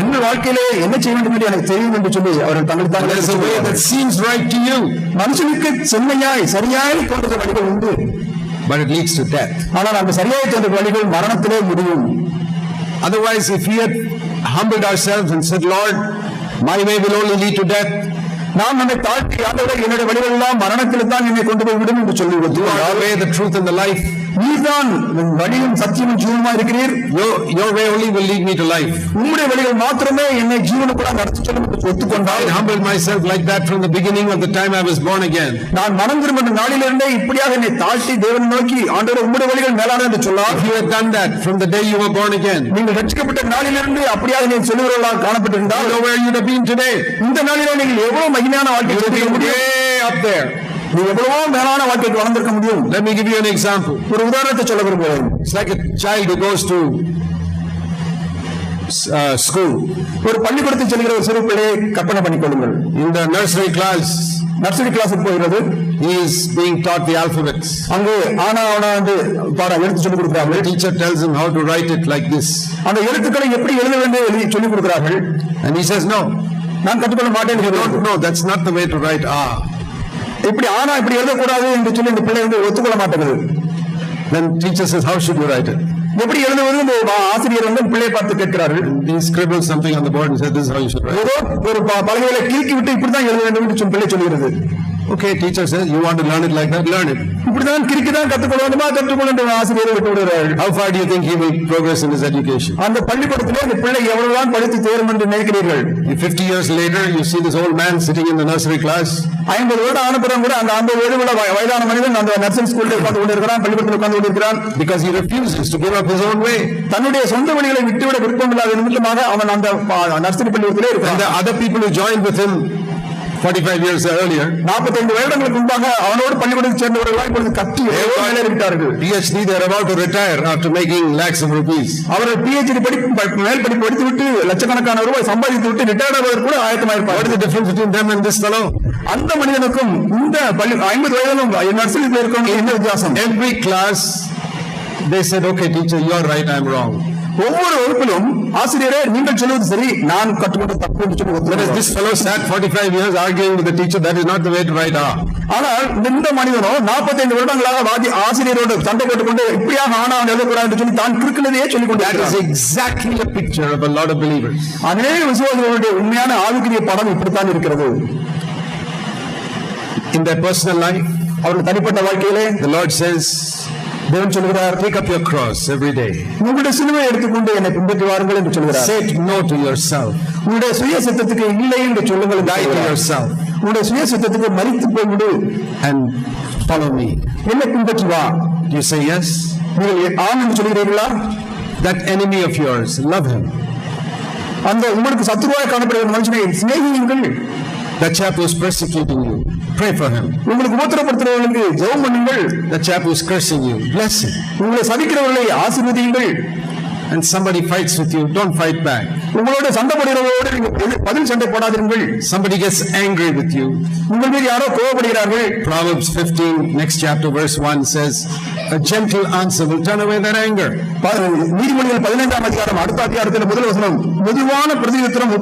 என்ன வாழ்க்கையிலே என்ன செய்ய வேண்டும் என்று எனக்கு தெரியும் என்று சொல்லி அவர்கள் தங்களுக்கு There is a way that seems right to you, மனுஷனுக்கு செம்மையாய் சரியாய் தோன்றுகிற வழிகள் உண்டு, but it leads to death. ஆனால் அந்த சரியாய் தோன்றுகிற வழிகள் மரணத்திலே முடியும். Otherwise, if we had humbled ourselves and said, Lord, my way will only lead to death, நாம் நம்மை தாழ்த்தி ஆண்டவரே என்னுடைய வழிகள் எல்லாம் மரணத்தில் தான் என்னை கொண்டு போய் விடும் என்று சொல்லி you are the way, the truth and the life. நீதான் வழியும் சத்தியமும் ஜீவனுமா இருக்கிறீர். Your way only will lead me to life. உம்முடைய வழிகள் மாத்திரமே என்னை ஜீவனுக்குள்ள நடத்தி செல்லும் என்று ஒத்துக்கொண்டால், I humbled myself like that from the beginning of the time I was born again. நான் மனம் திரும்பின நாளிலிருந்தே இப்படியாக என்னை தாழ்த்தி தேவனை நோக்கி ஆண்டவரே உம்முடைய வழிகள் மேலான என்று சொன்னார். If you had done that from the day you were born again, நீங்கள் ரட்சிக்கப்பட்ட நாளிலிருந்து அப்படியாக நீ சொல்லுகிறவர்களாக காணப்பட்டிருந்தால், you know where you'd have been today. இந்த நாளிலே நீங்கள் எவ்வளவு மகிமையான வாழ்க்கை You'd வாழ்ந்திருக்க be முடியும். way up there. நீ எவ்வளவோ மேலான வாழ்க்கைக்கு வளர்ந்திருக்க முடியும். Let me give you an example. ஒரு உதாரணத்தை சொல்ல விரும்புகிறேன். It's like a child who goes to school. ஒரு பள்ளிக்கூடத்தில் செல்கிற ஒரு சிறு பிள்ளையை கற்பனை பண்ணிக் கொள்ளுங்கள். In the nursery class, nursery கிளாஸுக்கு போகிறது. He is being taught the alphabets. அங்கு ஆனா ஆனா என்று பாடம் எடுத்து சொல்லிக் கொடுக்கிறார்கள். The teacher tells him how to write it like this. அந்த எழுத்துக்களை எப்படி எழுத வேண்டும் என்று சொல்லிக் கொடுக்கிறார்கள். And he says, no, நான் கற்றுக்கொள்ள மாட்டேன். no, that's not the way to write இப்படி ஆனா இப்படி எழுதக்கூடாது என்று சொல்லி இந்த பிள்ளை வந்து ஒத்துக்கொள்ள மாட்டேங்குது. Then teacher says, how should you write it? எப்படி எழுதுவது இந்த ஆசிரியர் வந்து பிள்ளையை பார்த்து கேட்கிறார்கள். He scribbles something on the board and says, this is how you should write. ஏதோ ஒரு பலகையில கிறுக்கி விட்டு இப்படிதான் எழுத வேண்டும் என்று பிள்ளை சொல்கிறது. Okay, teacher says, you want to learn it like that, learn it. இப்படிதான் கிறுக்கி தான் கற்றுக்கொள்ள வேண்டுமா, கற்றுக்கொள்ள என்று ஆசிரியர் விட்டு விடுகிறார்கள். How far do you think he will progress in his education? அந்த பள்ளிக்கூடத்திலே அந்த பிள்ளை எவ்வளவுதான் படித்து தேரும் என்று நினைக்கிறீர்கள்? 50 years later, you see this old man sitting in the nursery class. 50 வருடம் ஆன பிறகு கூட அந்த 50 வயதுள்ள வயதான மனிதன் அந்த நர்சரி ஸ்கூல்ல உட்கார்ந்து கொண்டிருக்கிறான், பள்ளிக்கூடத்தில் உட்கார்ந்து கொண்டிருக்கிறான். Because he refuses to give up his own way. தன்னுடைய சொந்த வழிகளை விட்டுவிட விருப்பமில்லாத நிமித்தமாக அவன் அந்த நர்சரி பள்ளிக்கூடத்திலே இருக்கிறான். And the other people who joined with him 45 years earlier, 45 வருடங்களுக்கு முன்பாக அவனோடு பள்ளிக்கூடத்தில் சேர்ந்தவர்கள் இப்பொழுது கட்டி விட்டார்கள். PhD, they are about to retire after making lakhs of rupees. அவர்கள் PhD மேல் படிப்பு படித்துவிட்டு லட்சக்கணக்கான ரூபாய் சம்பாதித்து விட்டு ரிட்டையர்ட் ஆவதற்கு கூட ஆயத்தமாயிருப்பார். What is the difference between them and this fellow? அந்த மனிதனுக்கும் இந்த 50 வயதிலும் நர்சரியில் இருக்கிறவங்க என்ன வித்தியாசம்? Every class they said, okay teacher, you are right, I am wrong. ஒவ்வொரு வகுப்பிலும் ஆசிரியரே நீங்கள் சொல்வது சரி, நான் கற்றுக்கொண்ட தப்பு என்று சொல்லி. This fellow sat 45 years arguing with the teacher, that is not the way to write. ஆனால் இந்த மனிதனோ 45 வருடங்களாக ஆசிரியரோடு சண்டை போட்டுக்கொண்டு இப்படியாக ஆனா எழுதக்கூடாது என்று சொல்லி தான் கிறுக்கினதையே சொல்லிக் கொண்டு. That is exactly a picture of a lot of believers. அநேக விசுவாசிகளுடைய உண்மையான ஆவிக்குரிய படம் இப்படித்தான் இருக்கிறது. In their personal life, அவர்கள் தனிப்பட்ட வாழ்க்கையிலே the Lord says, தேவன் சொல்கிறார், take up your cross every day. உங்களுடைய சிலுவையை எடுத்துக்கொண்டு என்னை பின்பற்றி வாருங்கள் என்று சொல்கிறார். Say no to yourself. உங்களுடைய சுய சித்தத்துக்கு இல்லை என்று சொல்லுங்கள். Die to yourself. உங்களுடைய சுய சித்தத்துக்கு மரித்து போய்விடு and follow me. என்னை பின்பற்றி வா. You say yes? நீங்கள் ஆம் என்று சொல்கிறீர்களா? That enemy of yours, love him. அந்த உங்களுக்கு சத்துருவாய் காணப்படுகிற மனுஷனை சிநேகியுங்கள். That chap who is persecuting you, pray for him. உங்களுக்கு உபத்திரப்படுத்துகிறவர்களுக்கு ஜெபம் பண்ணுங்கள். That chap who is cursing you, bless him. உங்களை சபிக்கிறவர்களை ஆசீர்வதியுங்கள். And somebody fights with you, don't fight back. உங்களோட சண்டை போடுகிறவர்களோடு நீங்கள் பதில் சண்டை போடாதீர்கள். Somebody gets angry with you, உங்கள் மீது யாரோ கோபப்படுகிறார்கள். Proverbs 15 next chapter verse 1 says, a gentle answer will turn away their anger. நீதிமொழிகள் 15ஆம் அதிகாரம் அடுத்த அதிகாரத்தில் முதல் வசனம், மெதுவான பிரதியுத்தரம்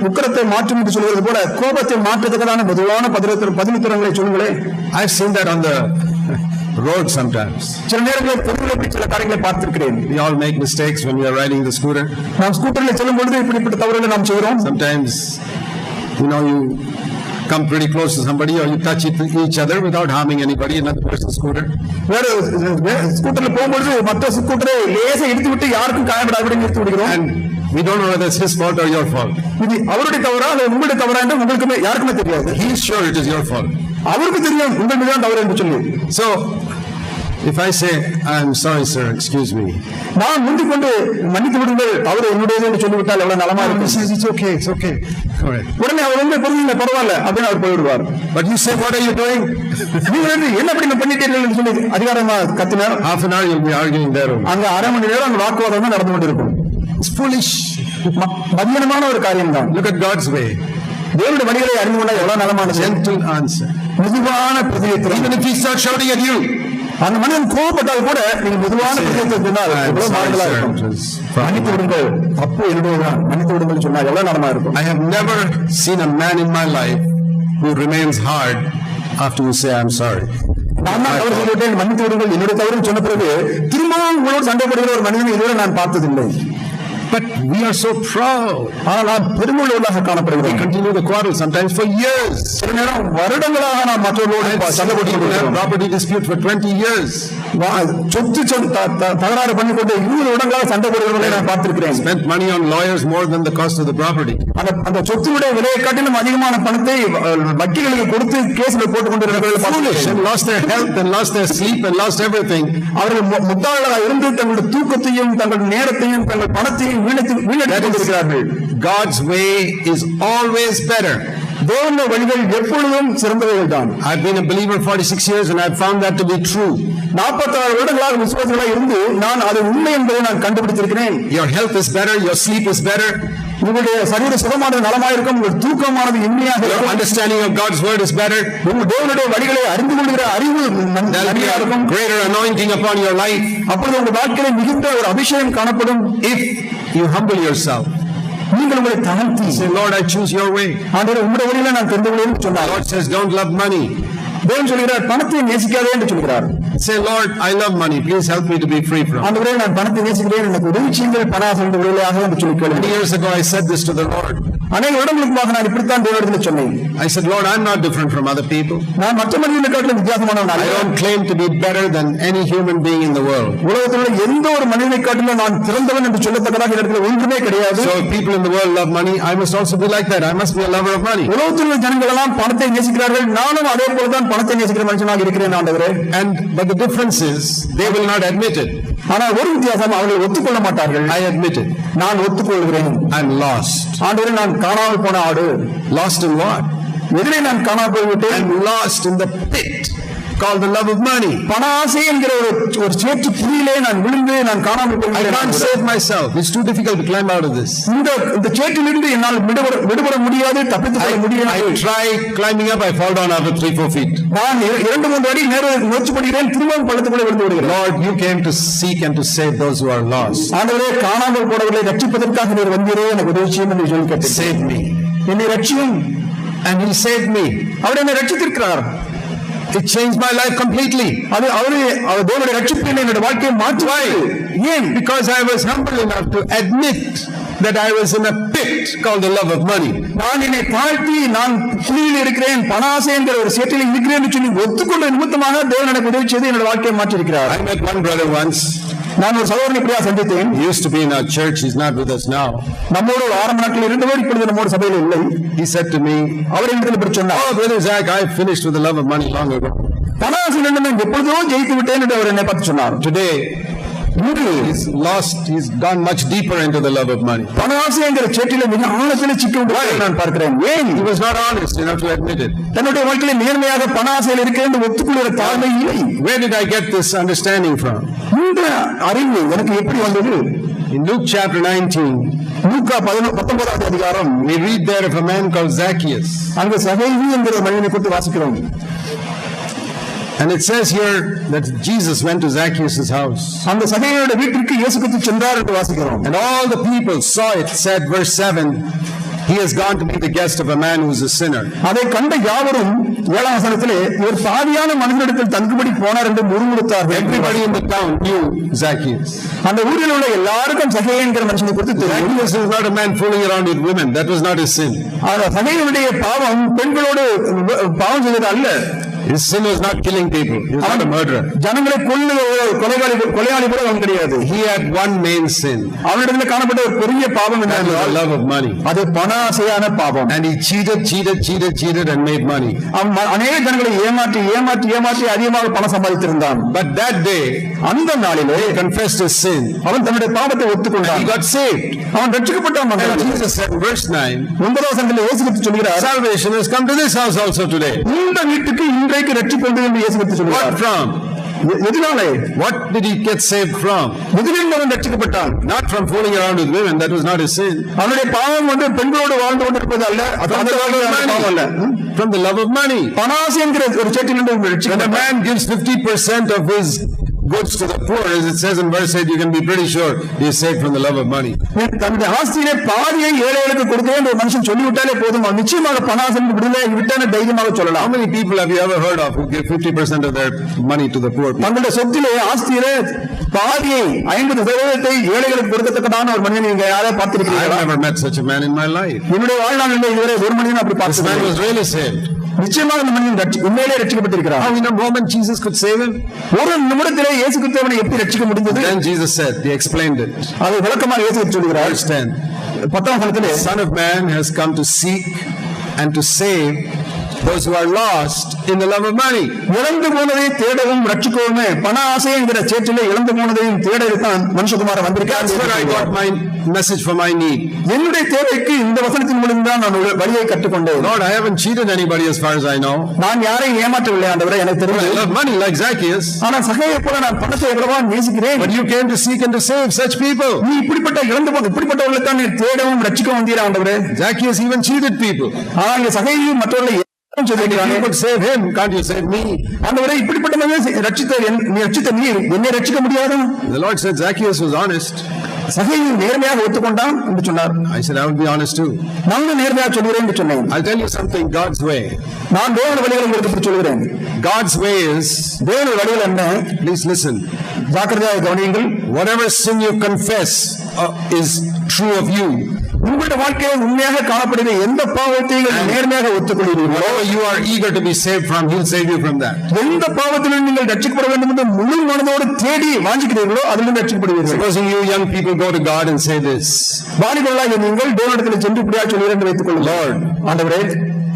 உக்கிரத்தை மாற்றும் என்று சொல்வது போல கோபத்தை மாற்றத்தக்கதான மெதுவான பதிலுத்தரங்களை சொல்லுங்களே. I've seen that on the road sometimes. சில நேரங்களில் பொதுவில் சில காரியங்களை பார்த்திருக்கிறேன். We all make mistakes when we are riding the scooter. நாம் ஸ்கூட்டரில் செல்லும் பொழுது இப்படிப்பட்ட தவறுகளை நாம் செய்கிறோம். Sometimes you come pretty close to somebody or you touch each other without harming anybody, another person's scooter. வேற ஸ்கூட்டரில் போகும்போது மற்ற ஸ்கூட்டரை லேசா இடித்து விட்டு யாருக்கும் காயப்படாதபடி நிறுத்தி விடுகிறோம். And we don't know whether it's his fault or your fault. இது அவருடைய தவறா அல்லது உங்களுடைய தவறா என்று உங்களுக்கு யாருக்குமே தெரியாது. He is sure it is your fault. அவருக்கு தெரியும் உங்கள் மீதுதான் தவறு என்று சொல்லி. So if I say, I'm sorry sir, excuse me, நான் முந்திக் கொண்டு மன்னித்து விடுங்கள், அவரு என்னுடையது என்று சொல்லிவிட்டால் எவ்வளவு நலமா இருக்கும். it's okay, it's okay. Correct. உடனே அவர் வந்து பொருள் பரவாயில்ல அப்படின்னு அவர் போய்விடுவார். But you say, what are you doing? நீங்க என்ன அப்படி பண்ணிட்டீர்கள் என்று சொல்லி அதிகாரமா கத்தினார். Half an hour you'll be arguing there. அங்க அரை மணி நேரம் அந்த வாக்குவாதம் தான் நடந்து கொண்டிருக்கும். It's foolish. மதியனமான ஒரு காரியம் தான். Look at God's way. தேவனுடைய வழிகளை அறிந்து கொண்டால் எவ்வளவு நலமானது. Gentle answer. மெதுவான பிரதியுத்தரம். Even if he starts shouting at you, அந்த மனிதன் கோபப்பட்டால் கூட நீங்க மெதுவான பிரதியுத்தரம் சொன்னால் எவ்வளவு மாறுதலா இருக்கும். மன்னித்து விடுங்கள், தப்பு என்னுடையதுதான், மன்னித்து விடுங்கள் சொன்னால் எவ்வளவு நலமா இருக்கும். I have never seen a man in my life who remains hard after you say I'm sorry. நான் தான் தவறு சொல்லிவிட்டேன், மன்னித்து விடுங்கள், என்னுடைய தவறுன்னு சொன்ன பிறகு திரும்பவும் உங்களோடு சண்டை போடுகிற ஒரு மனிதனை இதுவரை நான் பார்த்ததில்லை. But we are so proud. ஆனால் நாம் பெருமையுள்ளவர்களாக காணப்படுகிறோம். We continue the quarrel sometimes for years. சில நேரம் வருடங்களாக நாம் மற்றவர்களோடு சண்டை போட்டுக்கொள்கிறோம். Property dispute for 20 years. சொத்து தகராறு பண்ணிக்கொண்டு 20 வருடங்களாக சண்டை போடுகிறவர்களை நான் பார்த்திருக்கிறேன். Spent money on lawyers more than the cost of the property. அந்த சொத்துடைய விலையை காட்டிலும் அதிகமான பணத்தை வக்கீல்களுக்கு கொடுத்து கேஸ்ல போட்டுக் கொண்டிருக்கிறவர்கள் Foolish and lost their health and lost their sleep and lost everything. அவர்கள் முட்டாளாக இருந்து தங்களுடைய தூக்கத்தையும் தங்கள் நேரத்தையும் தங்கள் பணத்தையும் வீணடிக்கிறார்கள். God's way is always better. தேவனுடைய வழிகள் எப்பொழுதும் சிறந்தவைகள் தான். I've been a believer 46 years and I've found that to be true. 46 வருடங்களாக விசுவாசிகளாக இருந்து நான் அது உண்மை என்பதை நான் கண்டுபிடித்திருக்கிறேன். Your health is better, your sleep is better, உங்களுடைய சரீர சுகமானது நலமாயிருக்கும், உங்கள் தூக்கமானது இனிமையாக your இருக்கும், understanding of God's word is better, உங்கள் தேவனுடைய வழிகளை அறிந்து கொள்கிற அறிவு நன்மையாக இருக்கும். greater anointing upon your life அப்பொழுது உங்கள் வாழ்க்கையில மிகுந்த ஒரு அபிஷேகம் காணப்படும். if you humble yourself. நீங்கள் உங்களை தாழ்த்தி Say, Lord, I choose your way. ஆண்டவரே உம்முடைய வழியில நான் தெரிந்து கொள்வேன் The சொன்னார். Lord says, don't love money. தேவன் சொல்கிறார் பணத்தை நேசிக்காதே என்று சொல்கிறார். Say, Lord, I love money. Please help me to be free from it. ஆண்டவரே நான் பணத்தை நேசிக்கிறேன், எனக்கு உதவி செய்யுங்கள், பணாசை விடுதலையாக என்று சொல்லி கேளுங்கள். Many years ago, I said this to the Lord. அநேக வருடங்களுக்கு நான் இப்படித்தான் தேவனிடத்தில் சொன்னேன். I said, Lord, I'm not different from other people. நான் மற்ற மனிதர்களை காட்டிலும் வித்தியாசமானவன் I அல்ல. don't claim to be better than any human being in the world. உலகத்தில் உள்ள எந்த ஒரு மனிதனை காட்டிலும் நான் சிறந்தவன் என்று சொல்லத்தக்கதாக இடத்துல ஒன்றுமே கிடையாது. So if people in the world love money, I must also be like that. I must be a lover of money. உலகத்தில் உள்ள ஜனங்கள் எல்லாம் பணத்தை நேசிக்கிறார்கள், நானும் அதே போலதான் பணத்தை நேசிக்கிற மனுஷனாக இருக்கிறேன் ஆண்டவரே. But the difference is, they will not admit it. ஆனால் ஒரு வித்தியாசம், அவர்கள் ஒத்துக்கொள்ள மாட்டார்கள். I admit it. நான் ஒத்துக்கொள்கிறேன். I'm lost. ஆண்டவரே நான் காணாமல் போன ஆடு. Lost in what? எதிரே நான் காணாமல் போய்விட்டேன். I'm lost in the pit called the love of money. பண ஆசை என்கிற ஒரு சேற்று புலியிலே நான் விழுந்து நான் காணாமல் I போய்விட்டேன். can't save myself. It's too difficult to climb out of this. இந்த சேற்றிலிருந்து என்னால் விடுபட முடியாது, தப்பித்துக் கொள்ள முடியாது. I try climbing up, I fall down after 3-4 feet. நான் 2-3 அடி நேர முயற்சி பண்ணுகிறேன், திரும்பவும் பள்ளத்துக்குள்ளே விழுந்து விடுகிறேன். Lord, you came to seek and to save those who are lost. ஆண்டவரே காணாமல் போனவர்களை ரட்சிப்பதற்காக நீர் வந்தீரே, எனக்கு உதவி செய்யும் என்று சொல்லி கேட்டேன். Save me. என்னை ரட்சியும். And he saved me. அவர் என்னை ரட்சித்திருக்கிறார். It changed my life completely. அது அவர் தேவனுடைய ரட்சிப்பில் என்னுடைய வாழ்க்கையை மாற்றுவாய். ஏன்? Because I was humble enough to admit that I was in a pit called the love of money. நான் என்னை தாழ்த்தி நான் புலியில் இருக்கிறேன், பணாசை என்கிற ஒரு சேற்றில் இருக்கிறேன் என்று சொல்லி ஒத்துக்கொண்ட நிமித்தமாக தேவன் எனக்கு உதவி செய்து என்னுடைய வாழ்க்கையை மாற்றியிருக்கிறார். I met one brother once. நான் ஒரு சகோதரனை இப்படியா சந்தித்தேன். He used to be in our church. He's not with us now. நம்மோடு ஆரம்ப நாட்களில் இருந்தவர் இப்பொழுது நம்மோடு சபையில் இல்லை. He said to me, அவர் என்னிடத்தில் இப்படி சொன்னார், "Oh, brother Zach, I finished with the love of money long ago. பணாசையில் நான் எப்பொழுதோ ஜெயித்து விட்டேன் என்று அவர் என்னை பார்த்து சொன்னார். Today, he's lost. He's gone much deeper into the love of money." பணாசை என்கிற சேற்றில் மிக ஆழத்தில் சிக்கி விட்டதை நான் பார்க்கிறேன். ஏன்? He was not honest enough to admit it. தன்னுடைய வாழ்க்கையில் நேர்மையாக பணாசையில் இருக்கிறேன் என்று ஒத்துக்கொள்கிற தாழ்மை இல்லை. Where did I get this understanding from? இந்த அறிவு எனக்கு எப்படி வந்தது? In Luke chapter 19, லூக்கா 19வது அதிகாரம், we read there of a man called Zacchaeus. அங்கு சகேயு என்கிற மனிதனை குறித்து வாசிக்கிறோம். And it says here that Jesus went to Zacchaeus' house. அந்த சகேயுடைய வீட்டிற்கு இயேசு கிறிஸ்து சென்றார் என்று வாசிக்கிறோம். And all the people saw it, said verse 7, he has gone to be the guest of a man who is a sinner. அதை கண்ட யாவரும் 7ஆம் வசனத்திலே இவர் பாவியான மனிதனிடத்தில் தங்குபடி போனார் என்று முறுமுறுத்தார்கள். Everybody in the town knew Zacchaeus. அந்த ஊரில் உள்ள எல்லாருக்கும் சகேயு என்கிற மனுஷனை குறித்து தெரியும். Zacchaeus was not a man fooling around with women. That was not his sin. அந்த சகேயுடைய பாவம் பெண்களோடு பாவம் செய்வது அல்ல. His sin was not killing people. He was not a murderer. ஜனங்களை கொலையாளி கூட அவன் கிடையாது. He had one main sin. அவனிடத்தில் காணப்பட்ட ஒரு பெரிய பாவம் என்ன? The love of money. அது பணாசையான பாவம். And he cheated and made money. அவன் அநேக ஜனங்களை ஏமாற்றி அதிகமாக பணம் சம்பாதித்திருந்தான். But that day, அந்த நாளிலே he confessed his sin. அவன் தன்னுடைய பாவத்தை ஒத்துக்கொண்டான். He got saved. அவன் ரட்சிக்கப்பட்டான். And Jesus said in verse 9, 9வது வசனத்திலே இயேசு கிறிஸ்து சொல்கிறார், salvation has come to this house also today. இந்த வீட்டுக்கு இன்றைக்கு ரட்சிப்பு உண்டு என்று இயேசு கிறிஸ்து சொல்கிறார். What from? எதனாலே? What did he get saved from? எதிலிருந்து அவன் ரட்சிக்கப்பட்டான்? Not from fooling around with women. That was not his sin. அவனுடைய பாவம் பெண்களோடு வாழ்ந்து கொண்டிருப்பது அல்ல. அந்த பாவம் அல்ல. From the love of money. பணாசை என்கிற ஒரு சேற்றிலிருந்து When a man gives 50% of his goods to the poor, as it says in verse 8, you can be pretty sure he is saved from the love of money. தன்னுடைய ஆஸ்தியிலே பாதியை ஏழைகளுக்கு கொடுக்கிறேன் ஒரு மனுஷன் சொல்லிவிட்டாலே போதும், அவன் நிச்சயமாக பணாசைக்கு விடுதலை விட்டான தைரியமாக சொல்லலாம். How many people have you ever heard of who give 50% of their money to the poor people? தன்னுடைய சொத்திலே ஆஸ்தியிலே பாதியை 50% ஏழைகளுக்கு கொடுக்கத்தக்கதான ஒரு மனிதன் நீங்க யாரை பார்த்திருக்கிறீர்களா? I have never met such a man in my life. என்னுடைய வாழ்நாளில் இதுவரை ஒரு மனிதன் அப்படி This man பார்த்தேன். was really saved. நிச்சயமாக இந்த மனிதன் உண்மையிலே ரட்சிக்கப்பட்டிருக்கிறார். How in a moment Jesus could save him? ஒரு நிமிடத்திலே இயேசு கிறிஸ்துவை எப்படி ரட்சிக்க முடிந்தது? Then Jesus said, he explained it. அதை விளக்கமாக இயேசு கிறிஸ்து சொல்கிறார். Verse 10. 10ஆம் வசனத்திலே, The Son of Man has come to seek and to save those who are lost in the love of money. இழந்து போனதை தேடவும் ரட்சிக்கவும் பண ஆசை என்கிற சேற்றிலே இழந்து போனதையும் தேடத்தான் மனுஷகுமாரன் வந்திருக்கார். That's where I got my message for my need. என்னுடைய தேவைக்கு இந்த வசனத்தின் மூலம் தான் நான் வழியை கற்றுக்கொண்டேன். Lord, I haven't cheated anybody as far as I know. நான் யாரையும் ஏமாற்றவில்லை ஆண்டவரே, எனக்கு தெரியும். I love money like Zacchaeus. ஆனா சகையை போல நான் பணத்தை எவ்வளவா நேசிக்கிறேன். But you came to seek and to save such people. நீ இப்படிப்பட்ட இப்படிப்பட்டவர்களை தான் நீ தேடவும் ரட்சிக்கவும் வந்தீரா ஆண்டவரே. Zacchaeus even cheated people. ஆனா இந்த சகையை மற்றவர்களை you could save him, can't you save me? ஆண்டவரே இப்படிப்பட்டவனை ரட்சித்த நீர் என்னை ரட்சிக்க முடியாது. The Lord said Zacchaeus was honest. சகையை நேர்மையாக ஒத்துக்கொண்டான் என்று சொன்னார். I said I will be honest too. நானும் நேர்மையாக சொல்கிறேன் என்று சொன்னேன். I'll tell you something, God's way. நான் தேவனுடைய வழிகளை உங்களுக்கு சொல்கிறேன். God's way is, தேவனுடைய வழிகள் என்ன? please listen. ஜாக்கிரதையாக கவனியுங்கள். Whatever sin you confess is true of you. உங்களுடைய வாழ்க்கையில் உண்மையாக காணப்படுகிற எந்த பாவத்தையும் நேர்மையாக ஒத்துக்கொள்கிறீர்களோ, whatever you are eager to be saved from, He'll save you from that. எந்த பாவத்திலும் நீங்கள் ரட்சிக்கப்பட வேண்டும் என்று முழு மனதோடு தேடி வாஞ்சிக்கிறீர்களோ அதிலிருந்து ரட்சிக்கப்படுவீர்கள். Supposing you young people go to God and say this. வாலிபர்களாகிய நீங்கள் தேவனிடத்தில் சென்று இப்படியாக சொல்கிறீர்கள் என்று வைத்துக் கொள்ளுங்கள். Lord, ஆண்டவரே,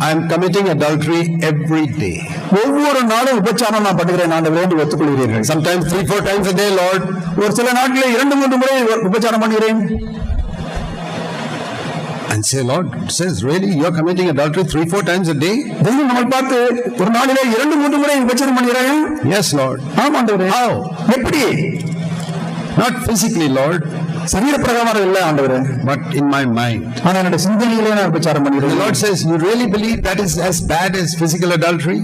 I am committing adultery every day. ஒவ்வொரு நாளும் விபச்சாரம் நான் பண்ணுகிறேன் ஆண்டவரே என்று ஒத்துக்கொள்கிறீர்கள். Sometimes 3-4 times a day, Lord. ஒரு சில நாட்களில் 2-3 முறை விபச்சாரம் பண்ணுகிறேன். And say, Lord, says really you are committing adultery 3-4 times a day? தெய்வம் நம்மை பார்த்து ஒரு நாளிலே 2-3 முறை விபச்சாரம் பண்ணுகிறாயா? Yes, Lord. ஆமாம் ஆண்டவரே. How? எப்படி? Not physically, Lord. சரீர பிரகாரம் இல்ல ஆண்டவரே, but in my mind. ஆனா என்னோட சிந்தனையிலே நான் விபச்சாரம் பண்ணுகிறேன். The Lord says, you really believe that is as bad as physical adultery?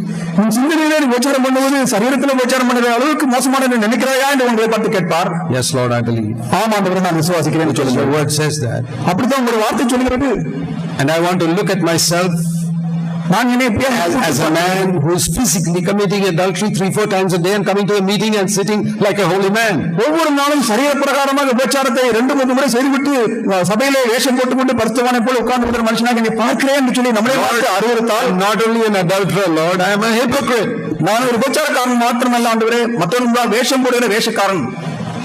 உன் சிந்தனையிலே விபச்சாரம் பண்ணுவது சரீரத்திலே விபச்சாரம் பண்ணுகிற அளவுக்கு மோசமானது நினைக்கிறாயா என்று உங்களை பார்த்து கேட்பார். Yes, Lord, I believe. ஆமாம் ஆண்டவரே, நான் விசுவாசிக்கிறேன் என்று சொல்லுங்க. The word says that. அப்படிதான் உங்களுடைய வார்த்தை சொல்கிறது. And I want to look at myself as a man who is physically committing adultery 3-4 times a day and coming to a meeting and sitting like a holy man. ஒவ்வொரு நாளும் சரீர பிரகாரமாக விபச்சாரத்தை 2-3 முறை செய்துவிட்டு சபையிலே வேஷம் போட்டுக்கொண்டு பரிசுத்தவானை போல உட்கார்ந்து இருக்கிற மனுஷனாக நீ பார்க்கிறேன் என்று சொல்லி நம்மளே பார்த்து அறிவுறுத்தால், not only an adulterer, Lord, I am a hypocrite. நான் ஒரு விபச்சாரக்காரன் மாத்திரமல்ல ஆண்டவரே, மற்றவர்கள் வேஷம் போடுகிற வேஷக்காரன்.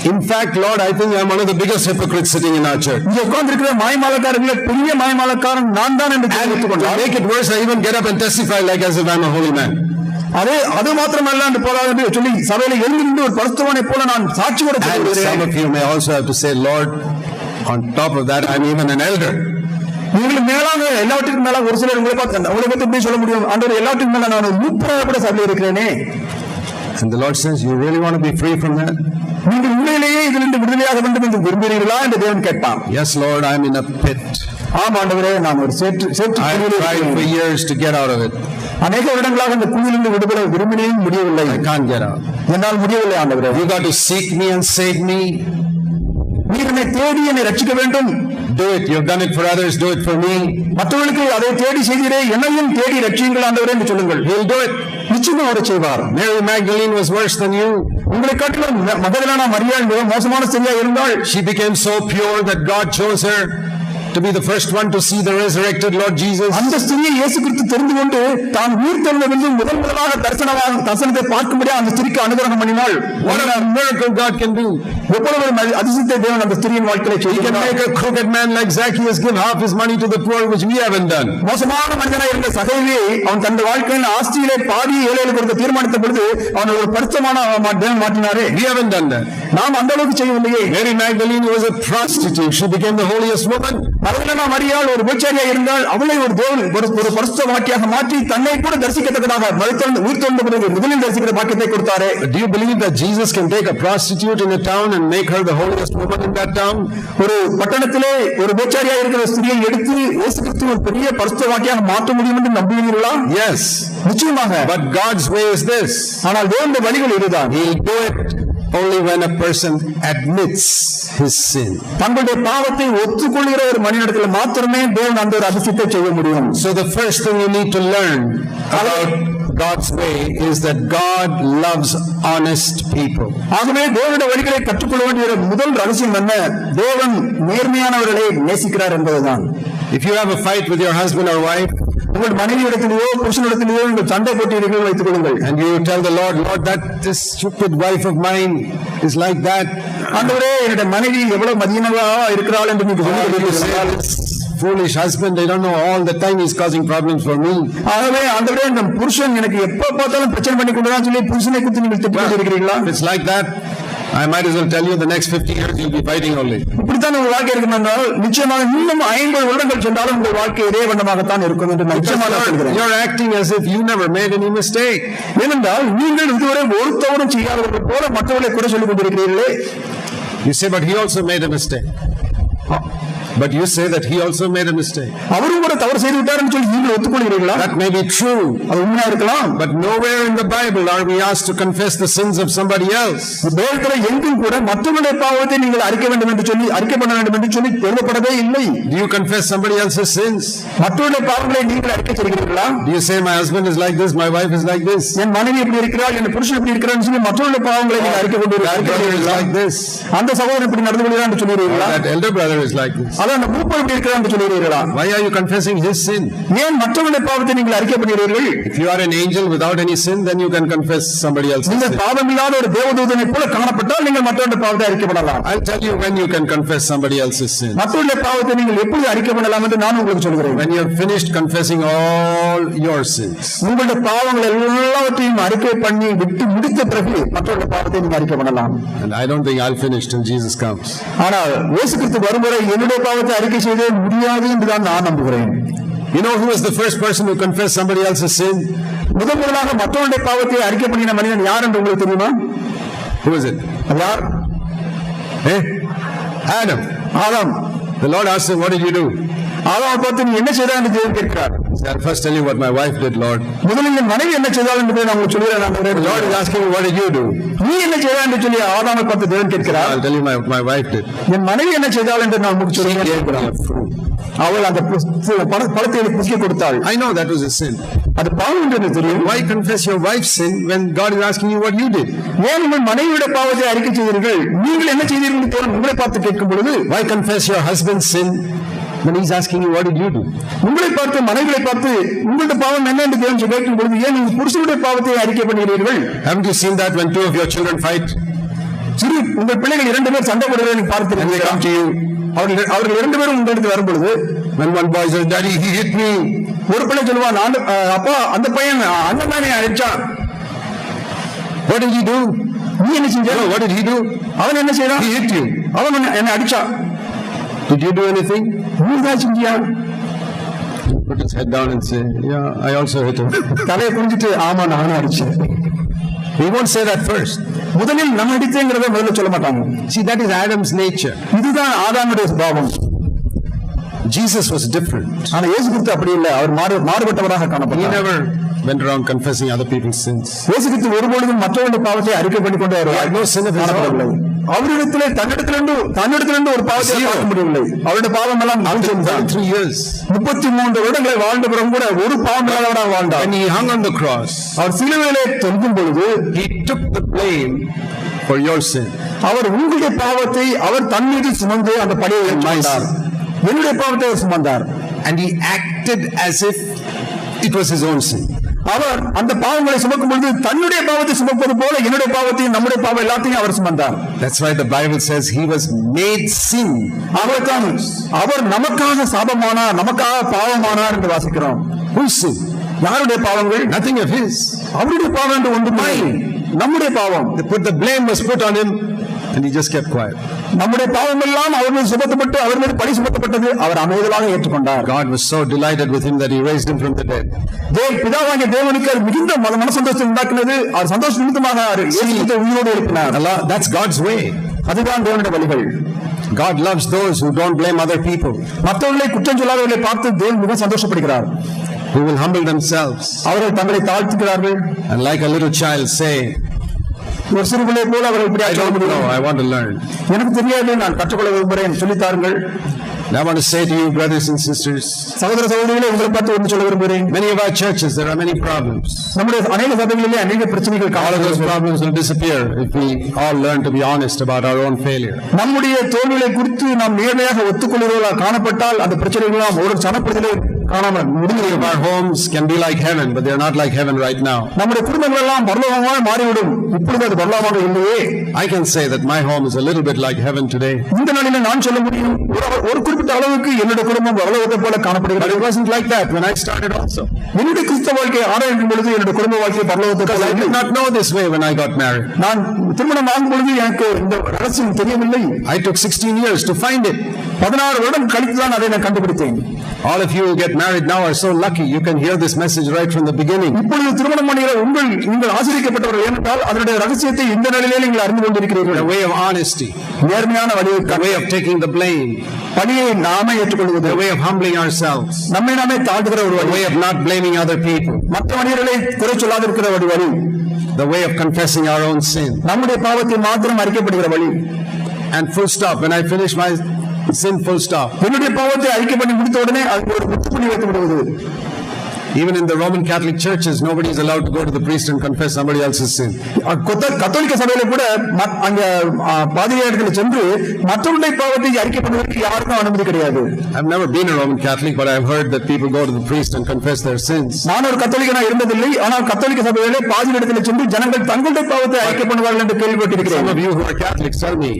In fact, Lord, I think I am one of the biggest hypocrites sitting in our church. இங்கே உட்கார்ந்திருக்கிற மாயமாலக்காரர்களே பெரிய மாயமாலக்காரன் நான் தான் என்று தெரிவித்துக்கொண்டால், make it worse, I even get up and testify like as if I am a holy man. அது மாத்திரமல்ல என்று போதாது என்று சொல்லி சபையில எழுந்து ஒரு பரிசுத்தவானை போல நான் சாட்சி கூட சொல்கிறேன். Some of you may also have to say, Lord, on top of that, I am even an elder. உங்களுக்கு மேலாக எல்லாவற்றுக்கும் மேலாக ஒரு சிலர் உங்களை பத்தி எப்படி சொல்ல முடியும், ஆண்டவரே எல்லாவற்றுக்கும் மேல நான் மூப்பராக கூட சபையில் இருக்கிறேனே. And the Lord says, you really want to be free from that? நீங்கள் உண்மையிலேயே இதிலிருந்து விடுதலையாக வேண்டும் என்று விரும்புகிறீர்களா என்று தேவன் கேட்பான். Yes, Lord, I am in a pit. ஆம் ஆண்டவரே, நான் ஒரு சேற்று I have tried for years to get out of it. அநேக வருடங்களாக இந்த குழியிலிருந்து விடுதலை விரும்பினேன், முடியவில்லை. I can't get out. என்னால் முடியவில்லை ஆண்டவரே. You got to seek me and save me. நீர் என்னை தேடி என்னை ரட்சிக்க வேண்டும். Do it. You have done it for others. Do it for me. மற்றவர்களுக்கு அதை தேடி செய்கிறே, என்னையும் தேடி ரட்சியுங்கள் ஆண்டவரே என்று சொல்லுங்கள். He will do it. நிச்சயமா அவர் செய்வார். Mary Magdalene was worse than you. உங்களை காட்டிலும் மகதலேனா மரியாள் மோசமான ஸ்திரியா இருந்தாள். She became so pure that God chose her to be the first one to see the resurrected Lord Jesus. அந்த ஸ்திரியை இயேசு கிறிஸ்து தெரிந்து கொண்டு தான் உயிர்த்தெழுந்ததிலிருந்து முதலாக தரிசனத்தை பார்க்கும்படியா அந்த ஸ்திரிக்கு அனுகிரகம் பண்ணினாள். What a miracle God can do. எவ்வளவு ஒரு அதிசயத்தை தேவன் அந்த ஸ்திரியின் வாழ்க்கையில He can make a crooked man like Zacchaeus give half his money to the poor, which we haven't done. மோசமான மனிதனாய் இருந்த சகையை அவன் தன் வாழ்க்கையில் ஆஸ்தியிலே பாதி ஏழைகளுக்கு கொடுக்க தீர்மானித்த பொழுது அவன் ஒரு பரிசுத்தமான தேவன் மாற்றினாரே. We haven't done that. நாம் அந்த அளவுக்கு செய்யவில்லையே. Mary Magdalene was a prostitute. She became the holiest woman. மகதலேனா மரியாள் ஒரு விபச்சாரியா இருந்தால் அவளை ஒரு தேவன் ஒரு பரிசுத்தவாட்டியாக மாற்றி தன்னை கூட தரிசிக்கத்தக்கதாக உயிர்த்தெழுந்த பிறகு முதலில் தரிசிக்கிற பாக்கியத்தை கொடுத்தாரே. Do you believe that Jesus can take a prostitute in a town and make her the holiest woman in that town? ஒரு பட்டணத்திலே ஒரு விபச்சாரியா இருக்கிற ஸ்திரியை எடுத்து இயேசு கிறிஸ்து ஒரு பெரிய பரிசுத்தவாட்டியாக மாற்ற முடியும் என்று நம்புகிறீர்களா? Yes, நிச்சயமாக. But God's way is this. ஆனால் தேவனுடைய வழிகள் இதுதான். He'll do it only when a person admits his sin. தங்களுடைய பாவத்தை ஒத்துக்கொள்கிற ஒரு மனிதனிடத்தில் மாத்திரமே தேவன் அந்த ஒரு அதிசயத்தை செய்ய முடியும். So the first thing you need to learn about God's way is that God loves honest people. ஆகவே தேவனுடைய வழிகளை கற்றுக்கொள்ள வேண்டிய முதல் ரகசியம் என்ன? தேவன் நேர்மையானவர்களை நேசிக்கிறார் என்பதுதான். If you have a fight with your husband or wife, உங்கள் மனைவியிடத்திலேயோ புருஷனிடத்திலேயோ நீங்கள் சண்டை போட்டீர்கள் வைத்துக் கொள்ளுங்கள். And you tell the Lord, Lord, that this stupid wife of mine is like that. ஆண்டவரே, என்னுடைய மனைவி எவ்வளவு மதியனவா இருக்கிறாள் என்று நீங்கள் சொல்லுகிறீர்கள். foolish husband, they don't know all the time he's causing problems for me. ஆகவே ஆண்டவரே இந்த புருஷன் எனக்கு எப்ப பார்த்தாலும் பிரச்சனை பண்ணி கொண்டுதான் சொல்லி புருஷனை குறித்து நீங்கள் திட்டிக் இருக்கிறீர்களா? It's like that. I might as well tell you the next 50 years you'll be fighting only. இப்படித்தான் உங்கள் வாழ்க்கை இருக்கும் என்றால் நிச்சயமாக இன்னும் 50 வருடங்கள் சென்றாலும் உங்கள் வாழ்க்கை இதே வண்ணமாகத்தான் இருக்கும் என்று நிச்சயமாக சொல்கிறேன். You're acting as if you never made any mistake. ஏனென்றால் நீங்கள் இதுவரை ஒரு தவறும் செய்யாதவர்கள் போல மற்றவர்களை கூட சொல்லிக் கொண்டிருக்கிறீர்களே. You say, but he also made a mistake. But you say that he also made a mistake. அவரும் கூட தவறு செய்து விட்டார் என்று சொல்லி நீங்கள் ஒத்துக்கொள்கிறீர்களா? That may be true. அது உண்மையா இருக்கலாம். But nowhere in the Bible are we asked to confess the sins of somebody else. வேதத்தில் எங்கும் கூட மற்றவருடைய பாவத்தை நீங்கள் அறிக்கை பண்ண வேண்டும் என்று சொல்லி எழுதப்படவே இல்லை. Do you confess somebody else's sins? மற்றவருடைய பாவங்களை நீங்கள் அறிக்கை செய்கிறீர்களா? Do you say my husband is like this, my wife is like this? என் மனைவி இப்படி இருக்கிறாள், என் புருஷன் இப்படி இருக்கிறான்னு சொல்லி மற்றவருடைய பாவங்களை நீங்கள் அறிக்கை கொண்டிருக்கிறீர்களா? Like this. அந்த சகோதரன் இப்படி நடந்து கொள்கிறான் என்று சொல்கிறீர்களா? That elder brother is like this. அந்த மூப்பர் இப்படி இருக்கிறான் என்று சொல்கிறீர்களா? Why are you confessing his sin? ஏன் மற்றவருடைய பாவத்தை நீங்கள் அறிக்கை பண்ணுகிறீர்கள்? If you are an angel without any sin, then you can confess somebody else's sin. நீங்கள் பாவமில்லாத ஒரு தேவதூதனை போல காணப்பட்டால் நீங்கள் மற்றவருடைய பாவத்தை அறிக்கை பண்ணலாம். I'll tell you when you can confess somebody else's sin. மற்றவருடைய பாவத்தை நீங்கள் எப்பொழுது அறிக்கை பண்ணலாம் என்று நான் உங்களுக்கு சொல்கிறேன். When you have finished confessing all your sins. உங்களுடைய பாவங்கள் எல்லாவற்றையும் அறிக்கை பண்ணி விட்டு முடித்த பிறகு மற்றவருடைய பாவத்தை நீங்கள் அறிக்கை பண்ணலாம். And I don't think I'll finish till Jesus comes. ஆனால் இயேசு கிறிஸ்து வரும்வரை என்னுடைய பாவத்தை அறிக்கை செய்ய முடியாது என்றுதான் நான் நம்புகிறேன். You know who was the first person who confessed somebody else's sin? முதலாக மற்றவருடைய பாவத்தை அறிக்கை பண்ணின மனிதன் யார் என்று உங்களுக்கு தெரியுமா? Who is it? யார்? Adam. Adam. The Lord asked him, what did you do? ஆதாமை பார்த்து நீ என்ன செய்தாய் என்று தேவன் கேட்கிறார். I'll first tell you what my wife did, Lord. முதலில் என் மனைவி என்ன செய்தாள் என்று நான் உங்களுக்கு சொல்கிறேன். The Lord is asking me, what did you do? நீ என்ன செய்தாய் என்று சொல்லி ஆதாமை பார்த்து தேவன் கேட்கிறார். I'll tell you what my wife did. என் மனைவி என்ன செய்தாள் என்று நான் உங்களுக்கு சொல்கிறேன். அவள் அந்த பழத்தை புசிக்க கொடுத்தாள். I know that was a sin. அது பாவம் என்று தெரியும். Why confess your wife's sin when God is asking you what you did? ஏன் உங்கள் மனைவியுடைய பாவத்தை அறிக்கை செய்தீர்கள்? நீங்கள் என்ன செய்தீர்கள் என்று தேவன் உங்களை பார்த்து கேட்கும் பொழுது, why confess your husband's sin when he's asking you what did you do? உங்களை பார்த்து மனைவிகளை பார்த்து உங்களுடைய பாவம் என்ன என்று தேவன் கேட்கும் பொழுது ஏன் நீங்கள் புருஷனுடைய பாவத்தை அறிக்கை பண்ணுகிறீர்கள்? Haven't you seen that when two of your children fight? சரி, உங்கள் பிள்ளைகள் 2 பேர் சண்டை போடுவதை பார்த்து அவர்கள் 2 பேரும் உங்களிடத்தில் வரும் பொழுது, when one boy says, Daddy, he hit me. ஒரு பிள்ளை சொல்லுவான், அப்பா அந்த பையன் அண்ணன் தானே அடிச்சான். What did he do? நீ என்ன செஞ்ச? What did he do? அவன் என்ன செய்யறான்? He hit you. அவன் என்ன அடிச்சான். Did you do anything? நீ தான் செஞ்சியா? Put his head down and say, yeah, I also hit him. தலையை குனிஞ்சிட்டு ஆமா நானும் அடிச்சேன். He won't say that first. முதலில் நம்ம அடித்தேங்கிறத முதல்ல சொல்ல மாட்டாங்க. See, that is Adam's nature. இதுதான் ஆதாமுடைய சுபாவம். Jesus was different. ஆனா இயேசு கிறிஸ்து அப்படி இல்லை. அவர் மாறுபட்டவராக காணப்பட்டார். He never went around confessing other people's sins. இயேசு கிறிஸ்து ஒருபொழுதும் மற்றவருடைய பாவத்தை அறிக்கை பண்ணிக்கொண்டே வருவார். No sin of his own. அவரிடத்திலே தன்னிடத்திலிருந்து ஒரு பாவத்தை பார்க்க முடியவில்லை. அவருடைய பாவம் எல்லாம் 33 years. 33 வருடங்களை வாழ்ந்த பிறகு கூட ஒரு பாவம் இல்லாதவராக வாழ்ந்தார். When he hung on the cross, அவர் சிலுவையிலே தொங்கும் பொழுது, he took the blame for your sin. அவர் உங்களுடைய பாவத்தை அவர் தன் மீது சுமந்து அந்த பழியை ஏற்றுக்கொண்டார். என்னுடைய பாவத்தை அவர் சுமந்தார். And he acted as if it was his own sin. அவர் அந்த பாவங்களை சுமக்கும் பொழுது தன்னுடைய பாவத்தை சுமப்பது போல என்னுடைய பாவத்தையும் நம்முடைய பாவம் எல்லாத்தையும் அவர் சுமந்தார். That's why the Bible says he was made sin. அவர் நமக்காக சாபமானார், நமக்காக பாவமானார் என்று வாசிக்கிறோம். Whose sin? யாருடைய பாவங்கள்? Nothing of his. அவருடைய பாவம் என்று ஒன்றுமே நம்முடைய பாவம். The blame was put on him and he just kept quiet. நம்முடைய பாவம் எல்லாம் அவர் மீது சுமத்தப்பட்டு அவர் மீது பழி சுமத்தப்பட்டது. அவர் அமைதலாக ஏற்றுக்கொண்டார். God was so delighted with him that he raised him from the dead. பிதாவாகிய தேவனுக்கு மிகுந்த மன சந்தோஷத்தை உண்டாக்கினது. அவர் சந்தோஷ நிமித்தமாக உயிரோடு எழுப்பினார். That's God's way. அதுதான் தேவனுடைய வழிகள். God loves those who don't blame other people. மற்றவர்களை குற்றம் சொல்லாதவர்களை பார்த்து தேவன் மிக சந்தோஷப்படுகிறார். Who will humble themselves. அவர்கள் தங்களை தாழ்த்துகிறார்கள். And like a little child say, ஒரு சிறு பிள்ளை போல அவர்கள் இப்படி சொல்ல முடியும். I want to learn. எனக்கு தெரியாது, நான் கற்றுக்கொள்ள விரும்புகிறேன், சொல்லித்தாருங்கள். I want to say to you, brothers and sisters, சகோதர சகோதரிகளே, உங்களை பார்த்து ஒன்று சொல்ல விரும்புகிறேன். Many of our churches, there are many problems. நம்முடைய அநேக சபைகளிலே அநேக பிரச்சனைகள். All of those problems will disappear if we all learn to be honest about our own failure. நம்முடைய தோல்விகளை குறித்து நாம் நேர்மையாக ஒத்துக்கொள்கிறவர்களாக காணப்பட்டால் அந்த பிரச்சனைகள் எல்லாம் ஒரு சனப்படுதலே காணாமல் முடியும். Our homes can be like heaven, but they're not like heaven right now. நம்முடைய குடும்பங்கள் எல்லாம் பரலோகமாக மாறிவிடும், இப்பொழுது அது பரலோகமாக இல்லையே. I can say that my home is a little bit like heaven today. இந்த நாளில் நான் சொல்ல முடியும், ஒரு குறிப்பிட்ட அளவுக்கு என்னுடைய குடும்பம் பரலோகத்தை போல காணப்படுகிறது. But it wasn't like that when I started also. என்னுடைய கிறிஸ்தவ வாழ்க்கையை ஆரம்பிக்கும் பொழுது என்னுடைய குடும்ப வாழ்க்கை பரலோகத்தை போல. I did not know this way when I got married. நான் திருமணம் ஆகும் பொழுது எனக்கு இந்த ரகசியம் தெரியவில்லை. I took 16 years to find it. 16 வருடம் கழித்து தான் அதை நான் கண்டுபிடித்தேன். All of you who get married now are so lucky. You can hear this message right from the beginning. இப்பொழுது திருமணம் பண்ணுகிற நீங்கள் ஆசீர்வதிக்கப்பட்டவர்கள் ஏனென்றால் அதனுடைய ரகசியத்தை இந்த நிலையிலே நீங்கள் அறிந்து கொண்டிருக்கிறீர்கள். The way of honesty, நேர்மையான வழி, the way of taking the blame, பழியை நாமே ஏற்றுக்கொள்வது, the way of humbling ourselves, நம்மை நாமே தாழ்த்துகிற ஒரு the வழி, way of not blaming other people, மற்ற மனிதர்களை குறை சொல்லாதிருக்கிற ஒரு வழி, the way of confessing our own sin. நம்முடைய பாவத்தை மாத்திரம் அறிக்கைப்படுகிற வழி. And full stop. When I finish my sin, full stop. என்னுடைய பாவத்தை அறிக்கை பண்ணி முடித்த உடனே அது ஒரு முற்றுப்புள்ளி வைத்து விடுவது. Even in the Roman Catholic churches, nobody is allowed to go to the priest and confess somebody else's sin. கத்தோலிக்க சபையில கூட அங்க பாதிரியாரிடத்தில் சென்று மற்றவருடைய பாவத்தை அறிக்கை பண்ணுவதற்கு யாருக்கும் அனுமதி கிடையாது. I've never been a Roman Catholic, but I've heard that people go to the priest and confess their sins. நான் ஒரு கத்தோலிக்கனா இருந்ததில்லை, ஆனால் கத்தோலிக்க சபையிலே பாதிரியாரிடத்தில் சென்று ஜனங்கள் தங்களுடைய பாவத்தை அறிக்கை பண்ணுவார்கள் என்று கேள்விப்பட்டிருக்கிறேன். Some of you who are Catholics, tell me.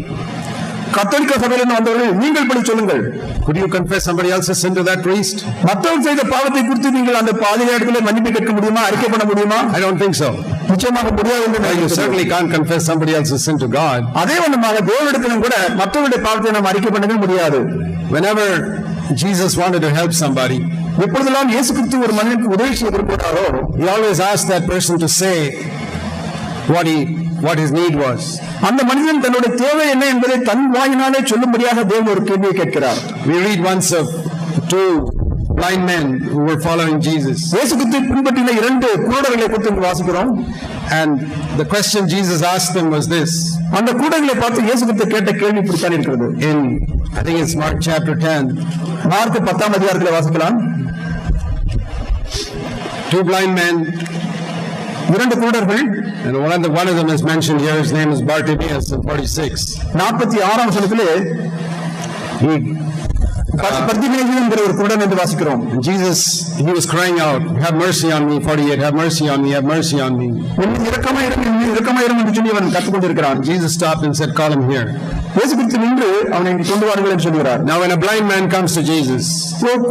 கத்தோலிக்க சபையிலிருந்து வந்தவர்கள் நீங்கள் படி சொல்லுங்கள். Could you confess somebody else's sin to that priest? மற்றவர்கள் செய்த பாவத்தை குறித்து நீங்கள் அந்த பாதிரியாரிடத்தில் மன்னிப்பு கேட்க முடியுமா, அறிக்கை பண்ண முடியுமா? I don't think so. நிச்சயமாக முடியாது என்று நான் You certainly can't confess somebody else's sin to God. அதே ஒன்றுமாக தேவனிடத்திலும் கூட மற்றவருடைய பாவத்தை நாம் அறிக்கை பண்ணவே முடியாது. Whenever Jesus wanted to help somebody, எப்பொழுதெல்லாம் இயேசு கிறிஸ்து ஒரு மனிதனுக்கு உதவி செய்ய விரும்புகிறாரோ, he always asked that person to say what his need was. அந்த மனிதன் தன்னுடைய தேவை என்ன என்பதை தன் வாயினாலே சொல்லும்படியாக தேவன் ஒரு கேள்வியை கேட்கிறார். We read once of two blind men who were following Jesus. இயேசு கிறிஸ்துவை பின்பற்றின 2 குருடர்களை குறித்து வாசிக்கிறோம். And the question Jesus asked them was this. அந்த குருடர்களை பார்த்து இயேசு கிறிஸ்து கேட்ட கேள்வி இப்படித்தான் இருக்கிறது. I think it's Mark chapter 10. Mark 10ஆம் அதிகாரத்தில் வாசிக்கலாம். 2 blind men, 2 குருடர்கள், and one of them is mentioned here. His name is Bartimaeus in 46. 46ஆம் வசனத்திலே பர்திமேயு என்கிற ஒரு குருடன் என்று வாசிக்கிறோம். Jesus, he was crying out, have mercy on me. 48, have mercy on me, have mercy on me. இரக்கமாயிரும் என்று சொல்லி அவன் கற்றுக் கொண்டிருக்கிறான். Jesus stopped and said, call him here. இயேசு கிறிஸ்து நின்று அவனை கொண்டு வாருங்கள் என்று சொல்கிறார். Now when a blind man comes to Jesus,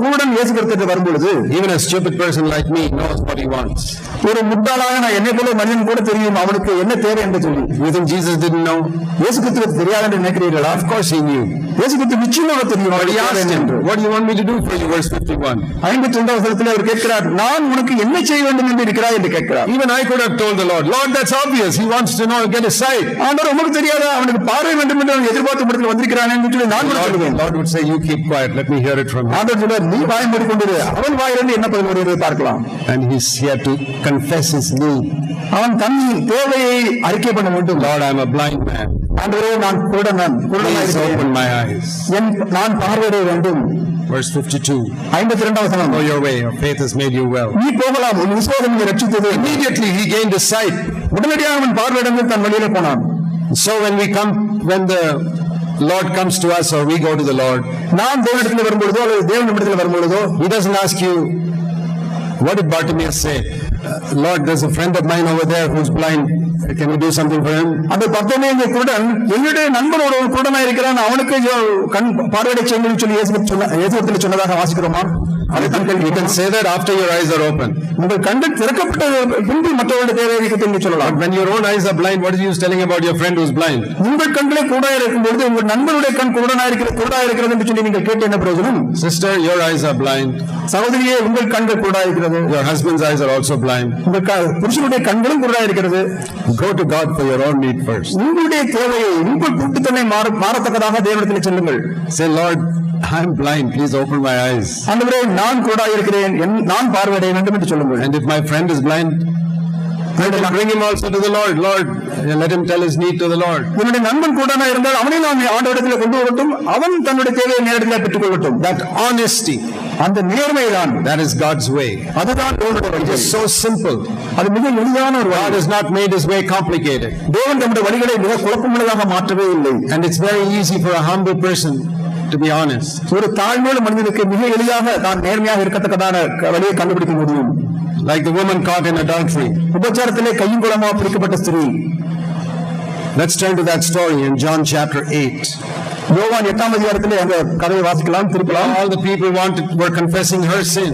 குருடன் இயேசு கிறிஸ்துவிடம் வரும்பொழுது, even a stupid person like me knows what he wants. ஒரு முட்டாளாக நான் என்னை போல மனிதன் கூட தெரியும் அவனுக்கு என்ன தேவை என்று சொல்லி. You think Jesus didn't know? இயேசு கிறிஸ்துவுக்கு தெரியாது என்று நினைக்கிறீர்களா? Of course he knew. இயேசு கிறிஸ்து நிச்சயமாக தெரியும். But he asked him, what do you want me to do for you? Verse 51. 52ஆம் வசனத்திலே அவர் கேட்கிறார், நான் உனக்கு என்ன செய்ய வேண்டும் என்று இருக்கிறாய் என்று கேட்கிறார். Even I could have told the Lord, Lord, that's obvious. He wants to know, get his sight. ஆண்டவர் உங்களுக்கு தெரியாதா, அவனுக்கு பார்வை வேண்டும் என்று அவன் எதிர்பார்த்து இடத்தில் வந்திருக்கிறான் என்று சொல்லி நான் சொல்லுவேன். Lord would say, you keep quiet, let me hear it from you. ஆண்டவர் சொல்றார், நீ வாய் மூடிக்கொண்டிரு, அவன் வாயிலிருந்து என்ன பதில் வருகிறது பார்க்கலாம். And he had to confess his need. அவன் தன் தேவையை அறிக்கை பண்ண வேண்டும். Lord, I am a blind man. ஆண்டவரே, நான் குருடன். Please open my eyes. நான் பார்வையிட வேண்டும். Verse 52. 52ஆம் வசனம். Go your way, your faith has made you well. நீ போகலாம், உன் விசுவாசம் உன்னை ரட்சித்தது. Immediately he gained his sight. உடனடியாக அவன் பார்வையிடந்து தன் வழியிலே போனான். So when the Lord comes to us or we go to the Lord, நாம் தேவனிடத்தில் வரும்பொழுதோ அல்லது தேவனிடத்தில் வரும்பொழுதோ, he doesn't ask you, what did Bartimaeus say? Lord, there's a friend of mine over there who's blind. Can you do something for him? அந்த பர்திமேயு குருடன் என்னுடைய நண்பனோட ஒரு குருடனா இருக்கிறான், அவனுக்கு கண் பார்வையிட செய்யுங்கள் சொல்லி இயேசுவிடத்தில் சொன்னதாக வாசிக்கிறோமா? You can say that after your eyes are open. உங்கள் கண்கள் திறக்கப்பட்ட பின்பு மற்றவருடைய தேவையை சொல்லலாம். When your own eyes are blind, what is he telling about your friend who's blind? உங்கள் கண்களே குருடாக இருக்கும் பொழுது உங்கள் நண்பனுடைய கண் குருடாக இருக்கிறது என்று சொல்லி நீங்கள் கேட்டு என்ன பிரயோஜனம்? Sister, your eyes are blind. சகோதரியே, உங்கள் கண்கள் குருடாக இருக்கிறது. Your husband's eyes are also blind. உங்கள் புருஷனுடைய கண்களும் குருடாக இருக்கிறது. Go to God for your own need first. உங்களுடைய தேவையை உங்கள் கூட்டுத்தன்மை மாறத்தக்கதாக தேவனிடத்தில் சொல்லுங்கள். Say, Lord, I'm blind, please open my eyes. ஆண்டவரே, நான் குருடாக இருக்கிறேன், நான் பார்வையிட வேண்டும் என்று சொல்லுங்கள். And if my friend is blind, bring him also to the Lord. Lord, let him tell his need to the Lord. என்னுடைய நண்பன் கூடனா இருந்தால் அவனை நான் ஆண்டவரிடத்தில் கொண்டு வரட்டும், அவன் தன்னுடைய தேவையை நேரடியாக பெற்றுக் கொள்ளட்டும். That honesty, அந்த நேர்மைதான், that is God's way. அதுதான் தேவனுடைய வழி. It is so simple. அது மிக எளிதான ஒரு வழி. God has not made his way complicated. தேவன் தம்முடைய வழிகளை மிக குழப்பமுள்ளதாக மாற்றவே இல்லை. And it's very easy for a humble person to be honest. ஒரு தாழ்மையுள்ள மனிதனுக்கு மிக எளிதாக தான் நேர்மையாக இருக்கத்தக்கதான வழியை கண்டுபிடிக்க முடியும். Like the woman caught in adultery. விபச்சாரத்திலே கையும் களவுமாக பிடிக்கப்பட்ட ஸ்திரீ. Let's turn to that story in John chapter 8. யோவான் 8ஆம் அதிகாரத்திலே அந்த கதையை வாசிக்கலாம், திருப்பலாம். All the people were confessing her sin.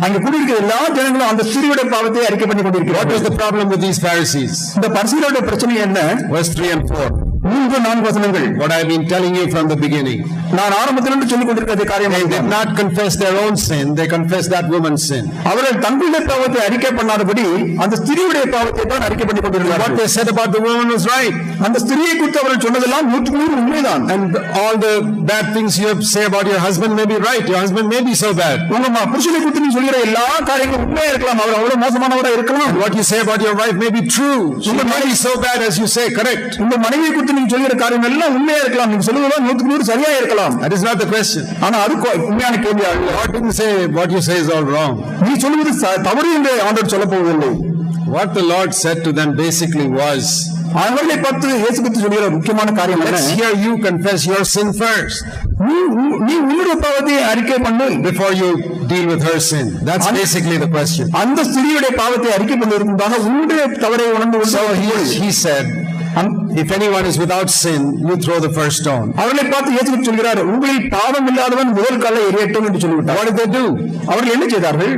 அங்க கூடியிருக்கிற எல்லா ஜனங்களும் அந்த ஸ்திரீயுடைய பாவத்தை அறிக்கை பண்ணி கொண்டிருக்கிறார்கள். What was the problem with these Pharisees? இந்த பரிசேயருடைய பிரச்சனை என்ன? Verse 3 and 4. 3-4 வசனங்கள். What I have been telling you from the beginning. நான் ஆரம்பத்திலிருந்து சொல்லிக் கொண்டிருக்கிற காரியம். They did not confess their own sin, they confessed that woman's sin. அவர்கள் தங்களுடைய பாவத்தை அறிக்கை பண்ணாதபடி அந்த ஸ்திரீயுடைய பாவத்தை தான் அறிக்கை பண்ணி கொண்டிருக்கிறார்கள். What they said about the woman was right. அந்த ஸ்திரீயை குறித்து அவர்கள் சொன்னதெல்லாம் 100% உண்மைதான். And all the bad things you say about your husband may be right. Your husband may be so bad. உங்க புருஷனை குறித்து நீ சொல்கிற எல்லா காரியங்களும் உண்மையா இருக்கலாம், அவர் அவ்வளவு மோசமானவரா இருக்கலாம். And what you say about your wife may be true. She may be so bad as you say, correct. உங்க மனைவியை குறித்து நீங்க சொல்கிற காரியம் எல்லாம் உண்மையா இருக்கலாம், நீங்க சொல்லுவதெல்லாம் 100% சரியா இருக்கலாம். That is not the question. ஆனா அது உண்மையான கேள்வி அல்ல. God didn't say what you say is all wrong. நீ சொல்வது தவறு என்று ஆண்டவர் சொல்லப் போவதில்லை. What the Lord said to them basically was, அவர்களை பார்த்து இயேசு கிறிஸ்து சொல்கிற முக்கியமான காரியம் என்ன? let's hear you confess your sin first. நீ உன்னுடைய பாவத்தை அறிக்கை பண்ணு before you deal with her sin. That's basically the question. அந்த ஸ்திரீயுடைய பாவத்தை அறிக்கை பண்ணுவதற்காக உன்னுடைய தவறை உணர்ந்து. So he said, if anyone is without sin, you throw the first stone. அவர்களை பார்த்து இயேசு சொல்கிறார், உங்களில் பாவம் இல்லாதவன் முதல் கல்லை எறியட்டும் என்று சொல்லிவிட்டார். What did they do? அவர்கள் என்ன செய்தார்கள்?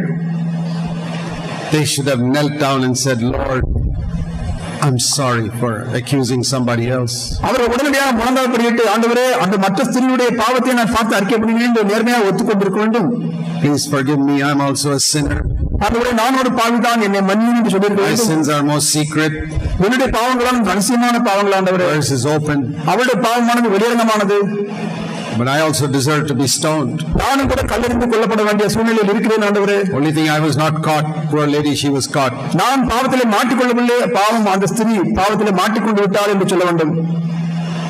They should have knelt down and said, Lord, I'm sorry for accusing somebody else. அவர்கள் உடனடியாக முழங்கால்படியிட்டு, ஆண்டவரே, அந்த மற்ற ஸ்திரீயுடைய பாவத்தை நான் பார்த்து அறிக்கை பண்ணுகிறேன் என்று நேர்மையாக ஒத்துக்கொண்டிருக்க வேண்டும். Please forgive me, I'm also a sinner. ஆண்டவரே, நான் ஒரு பாவிதான், என்னை மன்னியும் என்று சொல்லியிருக்க My வேண்டும். sins are most secret. என்னுடைய பாவங்களாம் ரகசியமான பாவங்கள் ஆண்டவரே. Yours is open. அவருடைய பாவமானது வெளியரங்கமானது. But I also deserve to be stoned. நானும் கூட கல்லெறிந்து கொல்லப்பட வேண்டிய சூழ்நிலையில் இருக்கிறேன் ஆண்டவரே. Only thing I was not caught. Poor lady, she was caught. நான் பாவத்திலே மாட்டிக்கொள்ளவில்லை, பாவம் அந்த ஸ்திரீ பாவத்திலே மாட்டிக்கொண்டு விட்டாள் என்று சொல்ல வேண்டும்.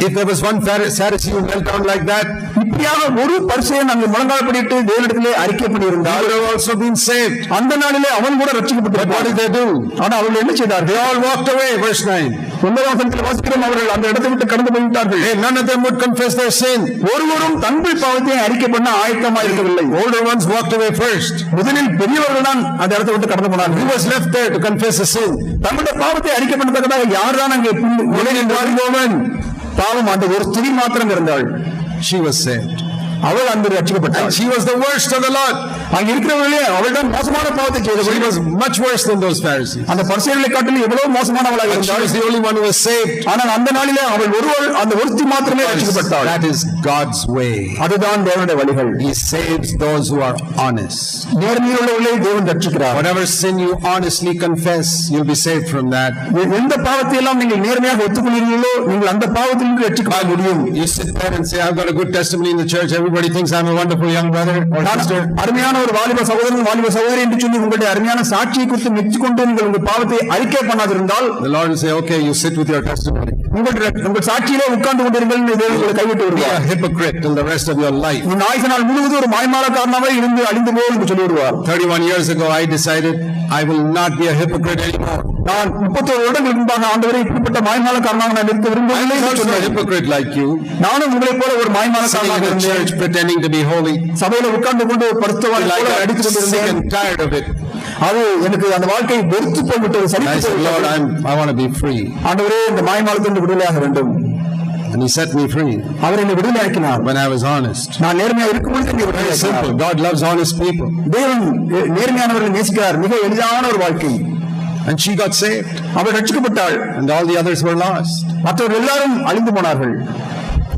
If there was one Pharisee who knelt down like that, இப்படியாக ஒரு பரிசேயன் அங்கு முழங்கால்படியிட்டு தேவனிடத்திலே அறிக்கை பண்ணியிருந்தால், he would have also been saved. அந்த நாளிலே அவன் கூட ரட்சிக்கப்பட்டிருப்பான். What did they do? ஆனா அவர்கள் என்ன செய்தார்கள்? They all walked away. Verse 9. 9ஆம் வசனத்தில் வாசிக்கிறோம், அவர்கள் அந்த இடத்தை விட்டு கடந்து போய்விட்டார்கள். None of them would confess their sin. ஒருவரும் தங்கள் பாவத்தை அறிக்கை பண்ண ஆயத்தமாக இருக்கவில்லை. Older ones walked away first. முதலில் பெரியவர்கள் தான் அந்த இடத்தை விட்டு கடந்து போனார்கள். Who was left there to confess a sin? தங்களுடைய பாவத்தை அறிக்கை பண்ணத்தக்கதாக யார் தான் அங்கே பாவம் அந்த ஒரு ஸ்திரீ மாத்திரம் இருந்தாள். She was saved. அவள் அந்த ரட்சிக்கப்பட்டாள். She was the worst of the lot. அங்க இருக்கிறவர்களே அவள் தான் மோசமான பாவத்தை செய்தவள். She was much worse than those Pharisees. அந்த பரிசேயர்களை காட்டிலும் எவ்வளவு மோசமானவளாக She இருந்தாள். was the only one who was saved. ஆனால் அந்த நாளிலே அவள் ஒருவள் அந்த ஒருத்தி மாத்திரமே ரட்சிக்கப்பட்டாள். That is God's way. அதுதான் தேவனுடைய வழிகள். He saves those who are honest. நேர்மையுள்ளவர்களை தேவன் ரட்சிக்கிறார். Whatever sin you honestly confess, you'll be saved from that. எந்த பாவத்தை எல்லாம் நீங்கள் நேர்மையாக ஒத்துக்கொள்கிறீர்களோ நீங்கள் அந்த பாவத்திலிருந்து ரட்சிக்கப்பட முடியும். You sit there and say, I've got a good testimony in the church. Everybody thinks I'm a wonderful young brother or sister. அருமையான ஒரு வாலிப சகோதரன் வாலிப சகோதரி என்று சொல்லி உங்களுடைய அருமையான சாட்சியை குறித்து மெச்சிக்கொண்டு நீங்கள் உங்கள் பாவத்தை அறிக்கை பண்ணாதிருந்தால், the Lord will say, okay, you sit with your testimony. உங்கள் சாட்சியிலே உட்கார்ந்து கொண்டிருங்கள் என்று தேவன் உங்களை கைவிட்டு விடுவார். Be a hypocrite till the rest of your life. உன் ஆயுசு நாள் முழுவதும் ஒரு மாய்மாலக்காரனாக இருந்து அழிந்து போ என்று சொல்லி விடுவார். 31 years ago I decided I will not be a hypocrite anymore. நான் 31 வருடங்களுக்கு முன்பாக ஆண்டவரே இப்படிப்பட்ட மாய்மாலக்காரனாக நான் இருக்க விரும்பவில்லை என்று சொன்னேன். A hypocrite like you. நானும் உங்களைப் போல ஒரு மாய்மாலக்காரனாக இருந்தேன். Pretending to be holy. சபையில உட்கார்ந்து கொண்டு பரிசுத்தவான் போல அடித்துக் கொண்டிருந்தேன். Tired of it. அது எனக்கு அந்த வாழ்க்கை வெறுத்து போய்விட்டது. சலித்து போய்விட்டது. Lord, I want to be free. ஆண்டவரே இந்த மாய்மாலத்திலிருந்து விடுதலையாக வேண்டும். And he set me free. அவர் என்னை விடுதலையாக்கினார். When I was honest. நான் நேர்மையாக இருக்கும்போது என்னை விடுதலையாக்கினார். Simple. God loves honest people. தேவன் நேர்மையானவர்களை நேசிக்கிறார். மிக எளிதான ஒரு வாழ்க்கை. And she got saved. அவள் ரட்சிக்கப்பட்டாள். And all the others were lost. மற்றவர்கள் எல்லாரும் அழிந்து போனார்கள்.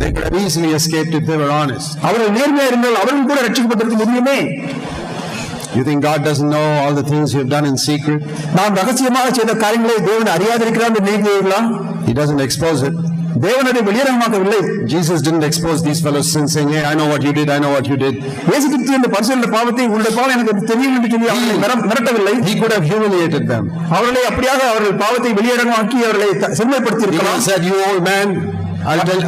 They could have easily escaped if they were honest. அவர்கள் நேர்மையாக இருந்தால் அவர்கள் கூட ரட்சிக்கப்பட்டிருக்க முடியுமே. You think God doesn't know all the things you have done in secret? நாம் ரகசியமாக செய்த காரியங்களை தேவன் அறியாதிருக்கிறார் என்று நினைக்கிறீர்களா? He doesn't expose it. தேவன் அதை வெளியரங்கமாக்கவில்லை. Jesus didn't expose these fellows' sins, saying, "Hey, I know what you did. I know what you did." இயேசு கிறிஸ்து இந்த பரிசுத்த பாவத்தை உங்களுடைய பாவம் எனக்கு தெரியும் என்று சொல்லி அவர்களை மிரட்டவில்லை. He could have humiliated them. அவர்களை அப்படியாக அவர்கள் பாவத்தை வெளியரங்கமாக்கி அவர்களை செம்மைப்படுத்தி இருக்கலாம். He said, "You old man,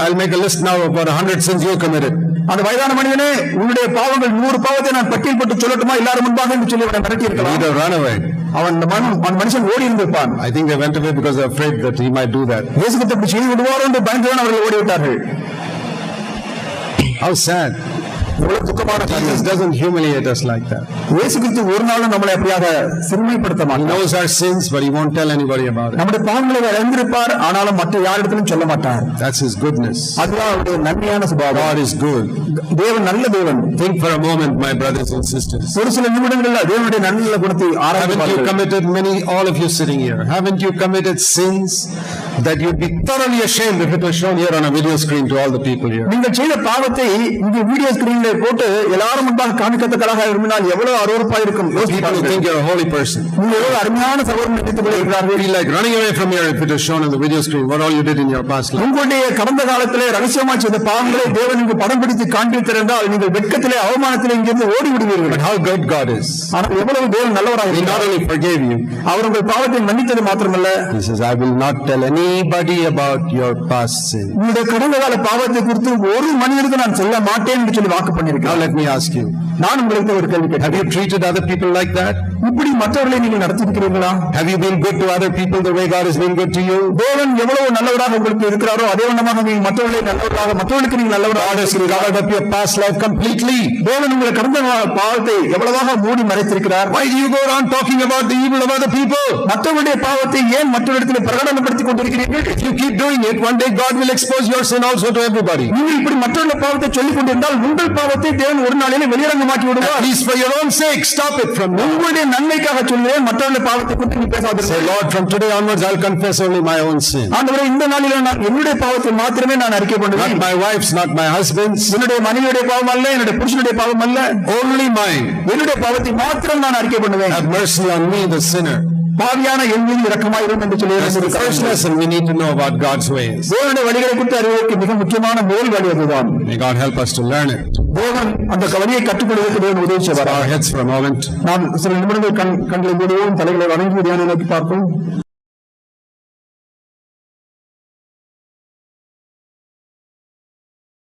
I'll make a list now of about 100 sins you committed." அந்த வயதான மனிதனே, உன்னுடைய பாவங்கள் 100 பாவத்தை நான் பட்டியல் போட்டு சொல்லட்டுமா எல்லாரும் முன்பாக என்று சொல்லி அவனை மிரட்டி இருக்கலாம். He would have run away. அவன் மனுஷன் ஓடி இருந்திருப்பான். I think they went away because they were afraid that he might do that. இயேசு கிறிஸ்து அப்படி செய்து விடுவாரோ என்று பயந்துதான் அவர்கள் ஓடிவிட்டார்கள். How sad. எவ்வளவு துக்கமான Jesus doesn't humiliate us like that. இயேசு கிறிஸ்து ஒரு நாளும் நம்மளை அப்படியாக சிறுமைப்படுத்த He மாட்டார். knows our sins, but he won't tell anybody about it. நம்முடைய பாவங்களை அவர் அறிந்திருப்பார், ஆனாலும் மற்ற யாரிடத்திலும் சொல்ல மாட்டார். That's his goodness. அதுதான் அவருடைய நன்மையான சுபாவம். God is good. தேவன் நல்ல தேவன். Think for a moment, my brothers and sisters. ஒரு சில நிமிடங்கள்ல தேவனுடைய நல்ல குணத்தை ஆராய்ந்து Haven't you பாருங்கள். committed many, all of you sitting here, haven't you committed sins that you'd be thoroughly ashamed if it was shown here on a video screen to all the people here? நீங்கள் செய்த பாவத்தை இங்க வீடியோ ஸ்கிரீன்ல போட்டு எல்லாரும் முன்பாக காண்பிக்கத்தக்கதாக விரும்பினால் எவ்வளவு அருவருப்பா இருக்கும். People who think you're a holy person. நீங்கள் எவ்வளவு அருமையான சகோதரன் நினைத்துக் கொண்டிருக்கிறார்கள். Feel like running away from here if it is shown on the video screen what all you did in your past life. உங்களுடைய கடந்த காலத்திலே ரகசியமாக செய்த பாவங்களை தேவன் இங்கு படம் பிடித்து காண்பித்திருந்தால் நீங்கள் வெட்கத்திலே அவமானத்திலே இங்கிருந்து ஓடி விடுவீர்கள். But how good God is. ஆனால் எவ்வளவு தேவன் நல்லவராக He not இருக்கிறார். only forgave you, அவர் உங்கள் பாவத்தை மன்னித்தது மாத்திரமல்ல, He says, I will not tell anybody about your past sin. உங்களுடைய கடந்த கால பாவத்தை குறித்து ஒரு மனிதனுக்கு நான் சொல்ல மாட்டேன் என்று சொல்லி வாக்கு Now பண்ணியிருக்கிறார். let me ask you, நான் உங்களுக்கு ஒரு கேள்வி have கேட்கிறேன். you treated other people like that? இப்படி மற்றவர்களை நீங்கள் நடத்தியிருக்கிறீர்களா? Have you been good to other people the way God has been good to you? தேவன் எவ்வளவு நல்லவராக உங்களுக்கு இருக்கிறாரோ அதே வண்ணமாக நீங்கள் மற்றவர்களை நல்லவராக மற்றவர்களுக்கு நீங்கள் நல்லவராக God has covered up your past life completely. தேவன் உங்களை கடந்த கால பாவத்தை எவ்வளவாக மூடி மறைத்திருக்கிறார். Why do you go around talking about the evil of other people? மற்றவருடைய பாவத்தை ஏன் மற்றவரிடத்தில் பிரகடனப்படுத்திக் கொண்டிருக்கிறீர்கள்? If you keep doing it, one day God will expose your sin also to everybody. நீங்கள் இப்படி மற்றவருடைய பாவத்தை சொல்லிக் கொண்டிருந்தால் உங்கள் பாவத்தை தேவன் ஒரு நாளிலே வெளியரங்கமாக்கி விடுவார். At least for your own sake, stop it from now. உங்களுடைய நன்மைக்காக சொல்லுவேன், மற்றவருடைய பாவத்தை குறித்து நீ Say, பேசாதீர்கள். Lord, from today onwards, I'll confess only my own sin. ஆண்டவரே, இந்த நாளிலே நான் என்னுடைய பாவத்தை மாத்திரமே நான் அறிக்கை Not பண்ணுவேன். my wife's, not my husband's, என்னுடைய மனைவியுடைய பாவம் அல்ல, என்னுடைய புருஷனுடைய பாவம் அல்ல, only mine. என்னுடைய பாவத்தை மாத்திரம் நான் அறிக்கை பண்ணுவேன். Have mercy on me, the sinner. பாவியான என் மீது இரக்கமாயிரும் என்று சொல்லி That's the first இருக்கிறார். lesson we need to know about God's ways. தேவனுடைய வழிகளை குறித்து அறிவதற்கு மிக முக்கியமான முதல் வழி அதுதான். May God help us to learn it. தேவன் அந்த வழியை கற்றுக்கொள்வதற்கு தேவன் உதவி Bow செய்வார். our heads for a moment. நாம் சில நிமிடங்கள் கண்களை மூடுவோம், தலைகளை வணங்கி தியானம் நோக்கி பார்ப்போம்.